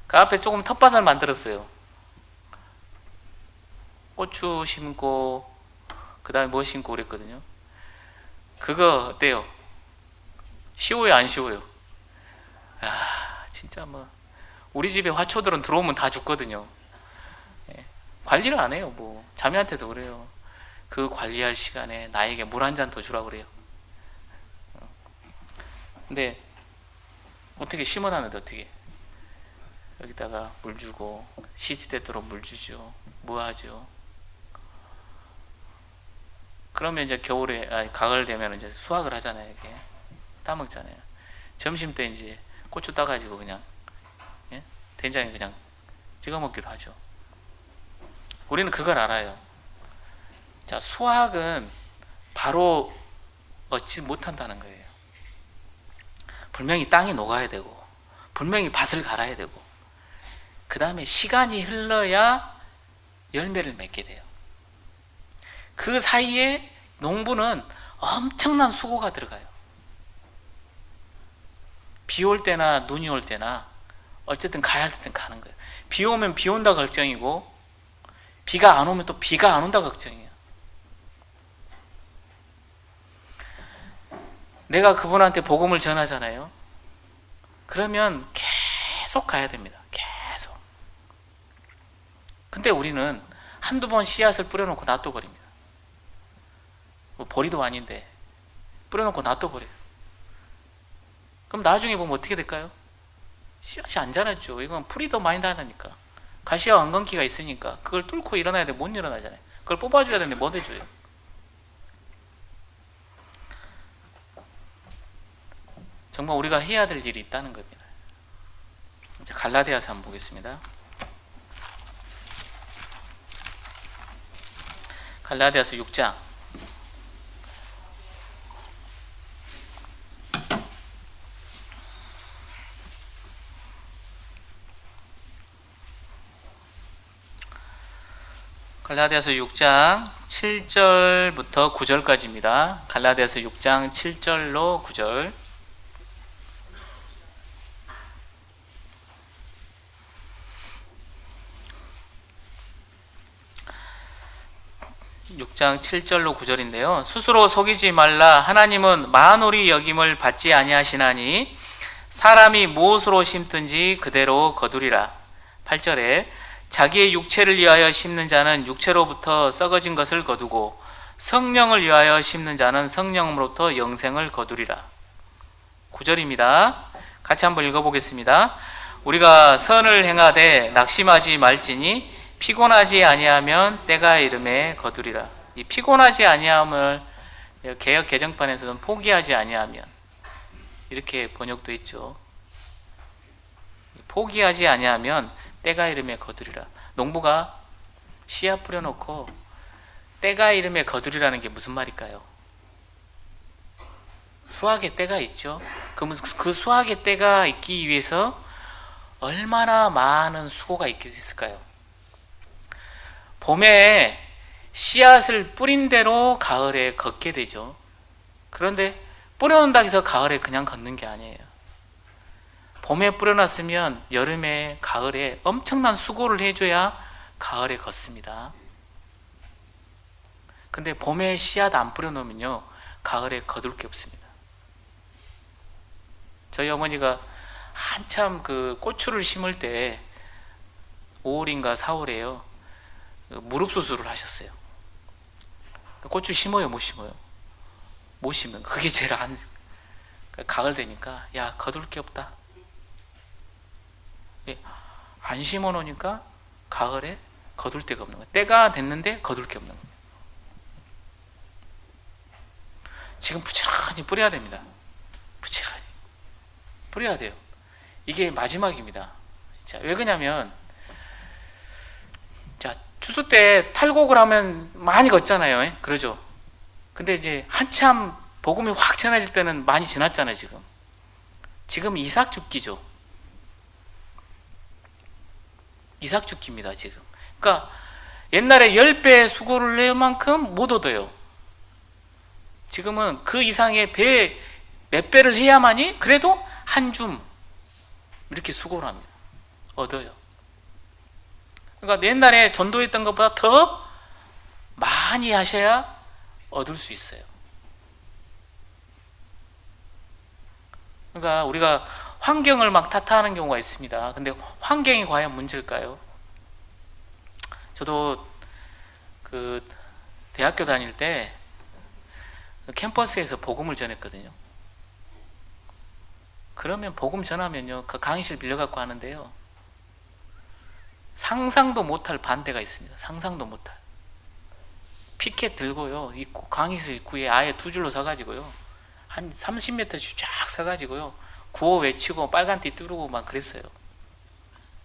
그 앞에 조금 텃밭을 만들었어요. 고추 심고 그 다음에 뭐 심고 그랬거든요. 그거 어때요? 쉬워요 안 쉬워요? 아 진짜 뭐 우리 집에 화초들은 들어오면 다 죽거든요. 예. 관리를 안 해요. 뭐 자매한테도 그래요. 그 관리할 시간에 나에게 물 한 잔 더 주라고 그래요. 근데 어떻게 심어놨는데 어떻게 여기다가 물 주고 시티때도록 물 주죠. 뭐 하죠? 그러면 이제 겨울에 가을 되면 이제 수확을 하잖아요. 이렇게 따먹잖아요. 점심 때 이제 고추 따가지고 그냥 된장에 그냥 찍어 먹기도 하죠. 우리는 그걸 알아요. 자, 수확은 바로 얻지 못한다는 거예요. 분명히 땅이 녹아야 되고 분명히 밭을 갈아야 되고 그 다음에 시간이 흘러야 열매를 맺게 돼요. 그 사이에 농부는 엄청난 수고가 들어가요. 비 올 때나 눈이 올 때나 어쨌든 가야 할 때는 가는 거예요. 비 오면 비 온다 걱정이고 비가 안 오면 또 비가 안 온다 걱정이에요. 내가 그분한테 복음을 전하잖아요. 그러면 계속 가야 됩니다. 계속. 근데 우리는 한두 번 씨앗을 뿌려놓고 놔둬버립니다. 뭐 보리도 아닌데 뿌려놓고 놔둬버려요. 그럼 나중에 보면 어떻게 될까요? 씨앗이 안 자랐죠. 이건 풀이 더 많이 나니까 가시와 엉겅퀴가 있으니까 그걸 뚫고 일어나야 돼. 못 일어나잖아요. 그걸 뽑아줘야 되는데 못 해줘요. 정말 우리가 해야 될 일이 있다는 겁니다. 이제 갈라디아서 한번 보겠습니다. 갈라디아서 6장 7절부터 9절까지입니다. 갈라디아서 6장 7절로 9절. (6장 7절로 9절인데요) 스스로 속이지 말라. 하나님은 만홀히 여김을 받지 아니하시나니 사람이 무엇으로 심든지 그대로 거두리라. 8절에 자기의 육체를 위하여 심는 자는 육체로부터 썩어진 것을 거두고 성령을 위하여 심는 자는 성령으로부터 영생을 거두리라. 9절입니다. 같이 한번 읽어보겠습니다. 우리가 선을 행하되 낙심하지 말지니 피곤하지 아니하면 때가 이름에 거두리라. 이 피곤하지 아니함을 개역 개정판에서는 포기하지 아니하면 이렇게 번역도 있죠. 포기하지 아니하면 때가 이름에 거두리라. 농부가 씨앗 뿌려놓고 때가 이름에 거두리라는 게 무슨 말일까요? 수확의 때가 있죠. 그러면 그 수확의 때가 있기 위해서 얼마나 많은 수고가 있을까요? 봄에 씨앗을 뿌린 대로 가을에 걷게 되죠. 그런데 뿌려놓는다고 해서 가을에 그냥 걷는 게 아니에요. 봄에 뿌려놨으면 여름에 가을에 엄청난 수고를 해줘야 가을에 걷습니다. 근데 봄에 씨앗 안 뿌려놓으면요 가을에 거둘 게 없습니다. 저희 어머니가 한참 그 고추를 심을 때 5월인가 4월에요 무릎 수술을 하셨어요. 고추 심어요 못 심어요? 못 심는 거. 그게 제일 가을 되니까 야 거둘 게 없다. 안 심어 놓으니까 가을에 거둘 데가 없는 거예요. 때가 됐는데 거둘 게 없는 거예요. 지금 부지런히 뿌려야 됩니다. 부지런히 뿌려야 돼요. 이게 마지막입니다. 자, 왜 그러냐면 자, 추수 때 탈곡을 하면 많이 걷잖아요. 그러죠? 근데 이제 한참 복음이 확 전해질 때는 많이 지났잖아요. 지금 이삭죽기죠. 이삭죽기입니다. 지금. 그러니까 옛날에 10배 수고를 낼 만큼 못 얻어요. 지금은 그 이상의 몇 배를 해야만이 그래도 한 줌 이렇게 수고를 합니다. 얻어요. 그러니까 옛날에 전도했던 것보다 더 많이 하셔야 얻을 수 있어요. 그러니까 우리가 환경을 막 탓하는 경우가 있습니다. 근데 환경이 과연 문제일까요? 저도 그 대학교 다닐 때 캠퍼스에서 복음을 전했거든요. 그러면 복음 전하면요 그 강의실 빌려갖고 하는데요 상상도 못할 반대가 있습니다. 상상도 못할 피켓 들고요 강의실 입구에 아예 두 줄로 서가지고요 한 30m씩 쫙 서가지고요 구호 외치고 빨간띠 뚜르고 막 그랬어요.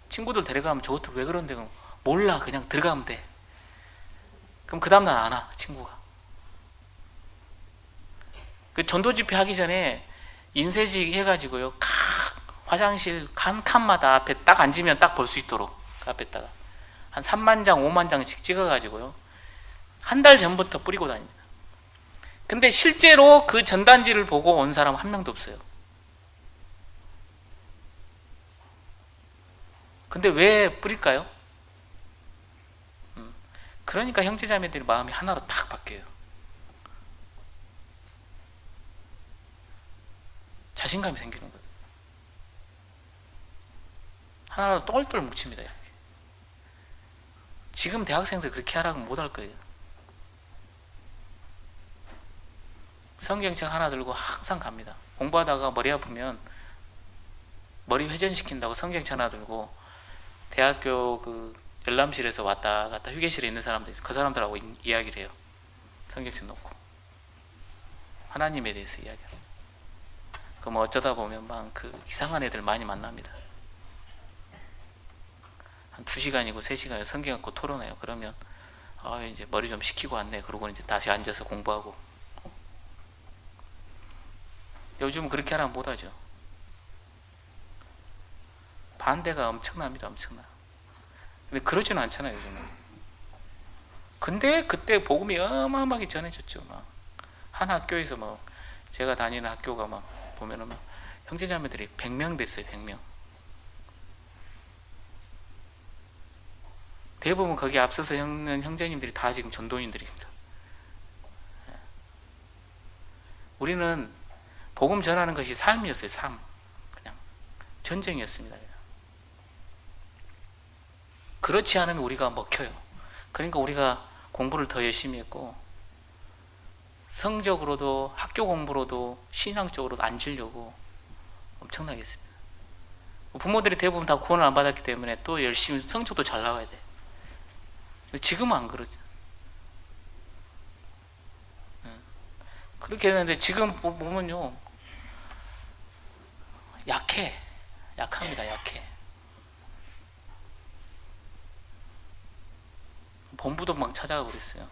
친구들 데려가면 저것들 왜 그런데 몰라 그냥 들어가면 돼. 그럼 그 다음날 안 와 친구가. 그 전도 집회 하기 전에 인쇄지 해가지고요 각 화장실 한 칸마다 앞에 딱 앉으면 딱 볼 수 있도록 그 앞에다가 한 3만 장 5만 장씩 찍어가지고요 한 달 전부터 뿌리고 다닙니다. 근데 실제로 그 전단지를 보고 온 사람 한 명도 없어요. 근데 왜 뿌릴까요? 그러니까 형제자매들이 마음이 하나로 딱 바뀌어요. 자신감이 생기는 거예요. 하나로 똘똘 뭉칩니다. 이렇게. 지금 대학생들 그렇게 하라고 못 할 거예요. 성경책 하나 들고 항상 갑니다. 공부하다가 머리 아프면 머리 회전시킨다고 성경책 하나 들고 대학교 그 열람실에서 왔다 갔다 휴게실에 있는 사람들 있어요. 그 사람들하고 이야기를 해요. 성경책 놓고 하나님에 대해서 이야기해요. 그럼 어쩌다 보면 막 그 이상한 애들 많이 만납니다. 한 2시간이고 3시간에 성경 갖고 토론해요. 그러면 이제 머리 좀 식히고 왔네. 그러고 이제 다시 앉아서 공부하고. 요즘은 그렇게 하라면 못하죠. 반대가 엄청납니다. 엄청나. 근데 그러지는 않잖아요. 요즘은. 근데 그때 복음이 어마어마하게 전해졌죠. 막. 한 학교에서 막 제가 다니는 학교가 막 보면은 막 형제자매들이 100명 됐어요. 100명. 대부분 거기 앞서서 있는 형제님들이 다 지금 전도인들입니다. 우리는 복음 전하는 것이 삶이었어요. 삶. 그냥 전쟁이었습니다. 그렇지 않으면 우리가 먹혀요. 그러니까 우리가 공부를 더 열심히 했고 성적으로도 학교 공부로도 신앙적으로도 앉으려고 엄청나게 했습니다. 부모들이 대부분 다 구원을 안 받았기 때문에 또 열심히 성적도 잘 나와야 돼. 지금은 안 그러죠. 그렇게 했는데 지금 보면요, 약합니다. 약해. 본부도 막 찾아가고 그랬어요.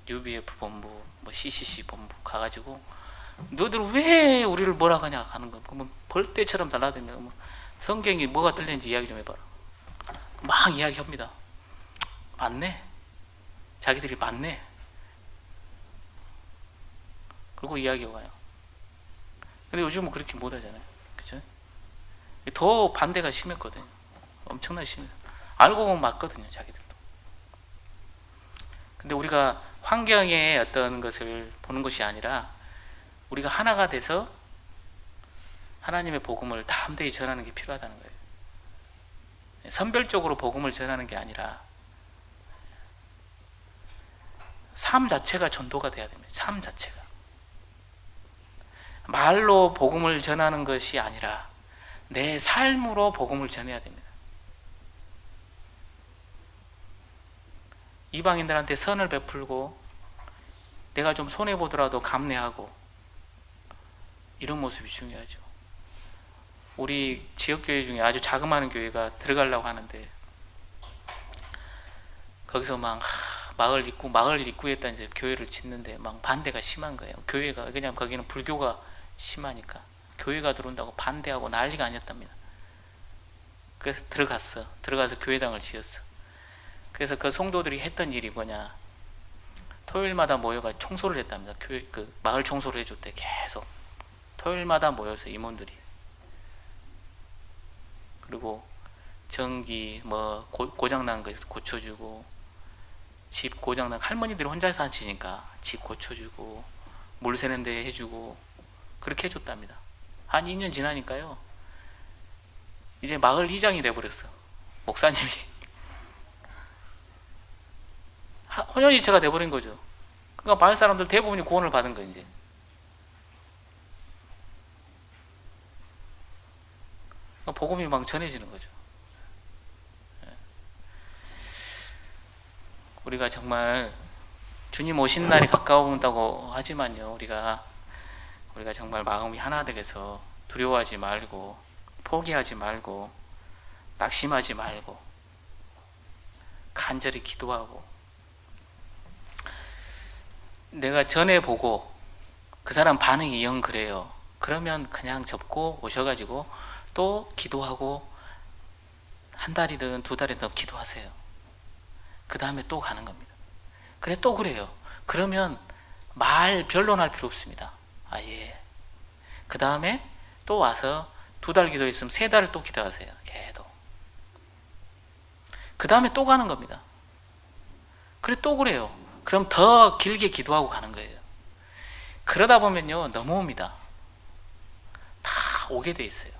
UBF 본부, 뭐 CCC 본부 가가지고 너희들 왜 우리를 뭐라 하냐 하는 거. 그러면 벌떼처럼 달라들면 뭐 성경이 뭐가 틀린지 이야기 좀 해봐라. 막 이야기합니다. 맞네. 자기들이 맞네. 그리고 이야기가 와요. 근데 요즘은 그렇게 못 하잖아요. 그죠? 더 반대가 심했거든요. 엄청나게 심해요. 알고 보면 맞거든요, 자기들도. 근데 우리가 환경의 어떤 것을 보는 것이 아니라 우리가 하나가 돼서 하나님의 복음을 담대히 전하는 게 필요하다는 거예요. 선별적으로 복음을 전하는 게 아니라 삶 자체가 전도가 돼야 됩니다. 삶 자체가. 말로 복음을 전하는 것이 아니라 내 삶으로 복음을 전해야 됩니다. 이방인들한테 선을 베풀고 내가 좀 손해보더라도 감내하고 이런 모습이 중요하죠. 우리 지역교회 중에 아주 자그마한 교회가 들어가려고 하는데 거기서 막 마을 입구에다 이제 교회를 짓는데 막 반대가 심한 거예요. 교회가 그냥 거기는 불교가 심하니까 교회가 들어온다고 반대하고 난리가 아니었답니다. 그래서 들어가서 교회당을 지었어. 그래서 그 성도들이 했던 일이 뭐냐, 토요일마다 모여가 청소를 했답니다. 교회 그 마을 청소를 해줬대. 계속 토요일마다 모여서 임원들이. 그리고 전기 뭐 고장난 거 있어 고쳐주고, 집 고장난 할머니들이 혼자 사시니까 집 고쳐주고 물 새는 데 해주고 그렇게 해줬답니다. 한 2년 지나니까요, 이제 마을 이장이 돼버렸어. 목사님이 혼연일체가 돼버린 거죠. 그러니까 마을 사람들 대부분이 구원을 받은 거예요. 이제 복음이 막 전해지는 거죠. 우리가 정말 주님 오신 날이 가까운다고 하지만요, 우리가 정말 마음이 하나 되겠어 두려워하지 말고 포기하지 말고 낙심하지 말고 간절히 기도하고, 내가 전해보고 그 사람 반응이 영 그래요. 그러면 그냥 접고 오셔가지고 또 기도하고 한 달이든 두 달이든 기도하세요. 그 다음에 또 가는 겁니다. 그래 또 그래요. 그러면 말 변론할 필요 없습니다. 예. 그 다음에 또 와서 2달 기도했으면 3달을 또 기도하세요. 계속. 그 다음에 또 가는 겁니다. 그래 또 그래요. 그럼 더 길게 기도하고 가는 거예요. 그러다 보면요, 넘어옵니다. 다 오게 돼 있어요.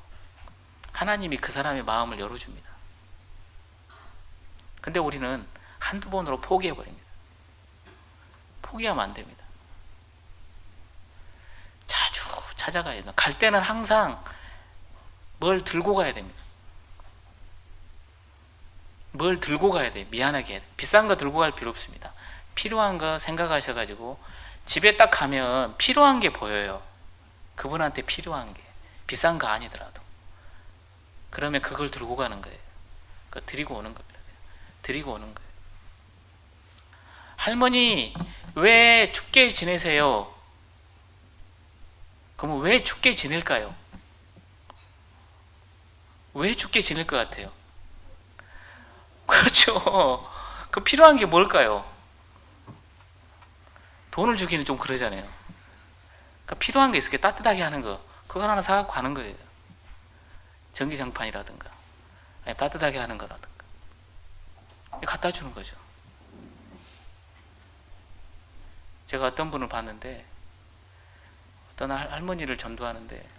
하나님이 그 사람의 마음을 열어줍니다. 근데 우리는 한두 번으로 포기해버립니다. 포기하면 안 됩니다. 자주 찾아가야 돼요. 갈 때는 항상 뭘 들고 가야 됩니다. 뭘 들고 가야 돼요. 미안하게 해야 돼요. 비싼 거 들고 갈 필요 없습니다. 필요한 거 생각하셔가지고 집에 딱 가면 필요한 게 보여요. 그분한테 필요한 게 비싼 거 아니더라도. 그러면 그걸 들고 가는 거예요. 그거 드리고 오는 겁니다. 드리고 오는 거예요. 할머니 왜 춥게 지내세요? 그러면 왜 춥게 지낼까요? 왜 춥게 지낼 것 같아요? 그렇죠. 그 필요한 게 뭘까요? 돈을 주기는 좀 그러잖아요. 그러니까 필요한 게 있을 게 따뜻하게 하는 거, 그거 하나 사갖고 가는 거예요. 전기장판이라든가 아니 따뜻하게 하는 거라든가 갖다 주는 거죠. 제가 어떤 분을 봤는데, 어떤 할머니를 전도하는데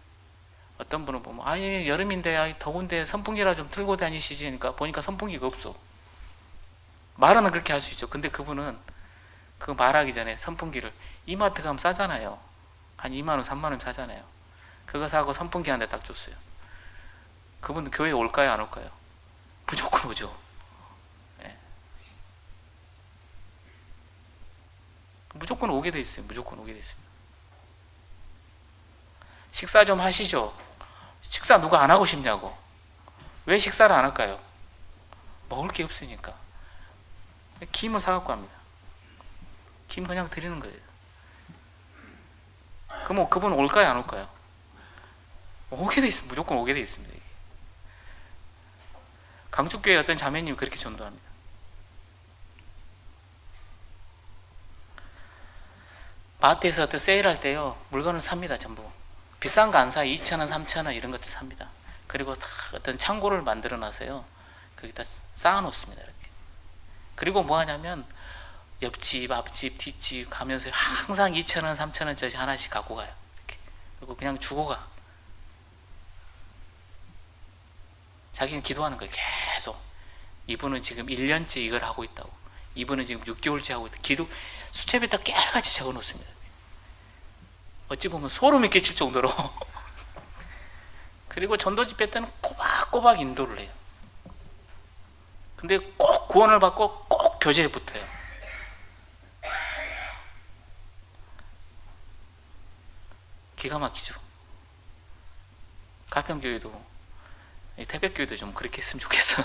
어떤 분은 보면 여름인데 더운데 선풍기라 좀 틀고 다니시지. 그러니까 보니까 선풍기가 없어. 말은 그렇게 할 수 있죠. 근데 그분은 그 말하기 전에 선풍기를, 이마트 가면 싸잖아요. 한 2만원 3만원 사잖아요. 그거 사고 선풍기 한 대 딱 줬어요. 그분 교회 올까요 안 올까요? 무조건 오죠. 네. 무조건 오게 돼 있어요. 무조건 오게 돼 있습니다. 식사 좀 하시죠. 식사 누가 안 하고 싶냐고. 왜 식사를 안 할까요? 먹을 게 없으니까. 김을 사갖고 합니다. 김 그냥 드리는 거예요. 그럼 그분 올까요, 안 올까요? 오게 돼 있습니다. 무조건 오게 돼 있습니다. 이게. 강축교회 어떤 자매님이 그렇게 전도합니다. 마트에서 어떤 세일할 때요, 물건을 삽니다. 전부 비싼 거 안 사. 2,000원, 3,000원 이런 것들 삽니다. 그리고 다 어떤 창고를 만들어 놔서요, 거기다 쌓아 놓습니다. 이렇게. 그리고 뭐 하냐면 옆집, 앞집, 뒷집 가면서 항상 2,000원, 3,000원짜리 하나씩 갖고 가요. 이렇게. 그리고 그냥 주고 가. 자기는 기도하는 거예요. 계속. 이분은 지금 1년째 이걸 하고 있다고. 이분은 지금 6개월째 하고 있다. 기도 수첩에다 깨알같이 적어 놓습니다. 어찌 보면 소름이 끼칠 정도로. 그리고 전도 집회 때는 꼬박꼬박 인도를 해요. 근데 꼭 구원을 받고 꼭 교제에 붙어요. 기가 막히죠. 가평교회도, 태백교회도 좀 그렇게 했으면 좋겠어.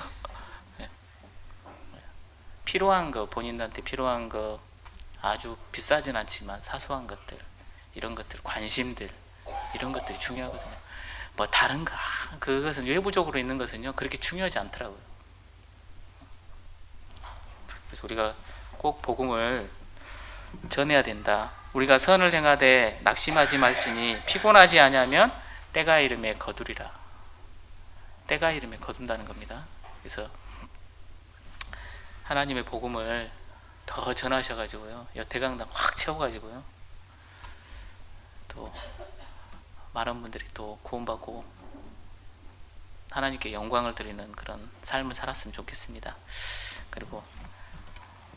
필요한 거, 본인한테 필요한 거, 아주 비싸진 않지만 사소한 것들, 이런 것들, 관심들, 이런 것들이 중요하거든요. 뭐 다른 거, 그것은 외부적으로 있는 것은요, 그렇게 중요하지 않더라고요. 그래서 우리가 꼭 복음을 전해야 된다. 우리가 선을 행하되 낙심하지 말지니 피곤하지 아니하면 때가 이름에 거두리라. 때가 이름에 거둔다는 겁니다. 그래서 하나님의 복음을 더 전하셔가지고요, 여태강당 확 채워가지고요, 또 많은 분들이 또 구원받고 하나님께 영광을 드리는 그런 삶을 살았으면 좋겠습니다. 그리고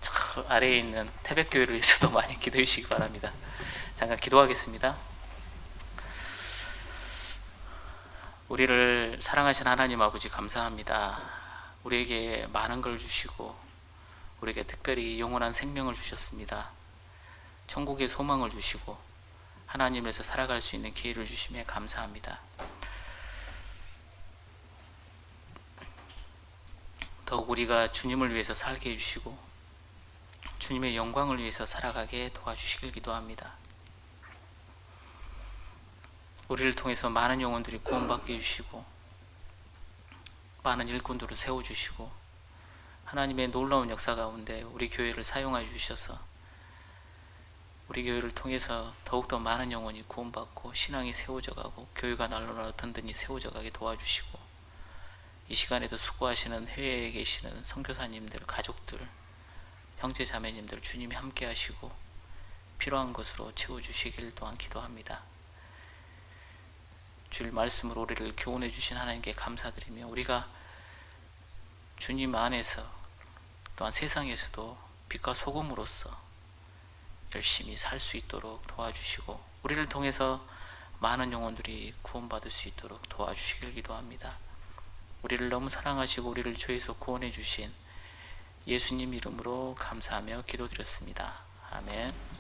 저 아래에 있는 태백교회를 위해서도 많이 기도해 주시기 바랍니다. 잠깐 기도하겠습니다. 우리를 사랑하신 하나님 아버지 감사합니다. 우리에게 많은 걸 주시고 우리에게 특별히 영원한 생명을 주셨습니다. 천국의 소망을 주시고 하나님에서 살아갈 수 있는 기회를 주시며 감사합니다. 더욱 우리가 주님을 위해서 살게 해주시고 주님의 영광을 위해서 살아가게 도와주시길 기도합니다. 우리를 통해서 많은 영혼들이 구원받게 해주시고 많은 일꾼들을 세워주시고 하나님의 놀라운 역사 가운데 우리 교회를 사용하여 주셔서 우리 교회를 통해서 더욱더 많은 영혼이 구원받고 신앙이 세워져 가고 교회가 날로 든든히 세워져 가게 도와주시고 이 시간에도 수고하시는 해외에 계시는 선교사님들, 가족들, 형제 자매님들 주님이 함께 하시고 필요한 것으로 채워주시길 또한 기도합니다. 주일 말씀으로 우리를 교훈해 주신 하나님께 감사드리며 우리가 주님 안에서 또한 세상에서도 빛과 소금으로서 열심히 살 수 있도록 도와주시고 우리를 통해서 많은 영혼들이 구원받을 수 있도록 도와주시길 기도합니다. 우리를 너무 사랑하시고 우리를 죄에서 구원해 주신 예수님 이름으로 감사하며 기도드렸습니다. 아멘.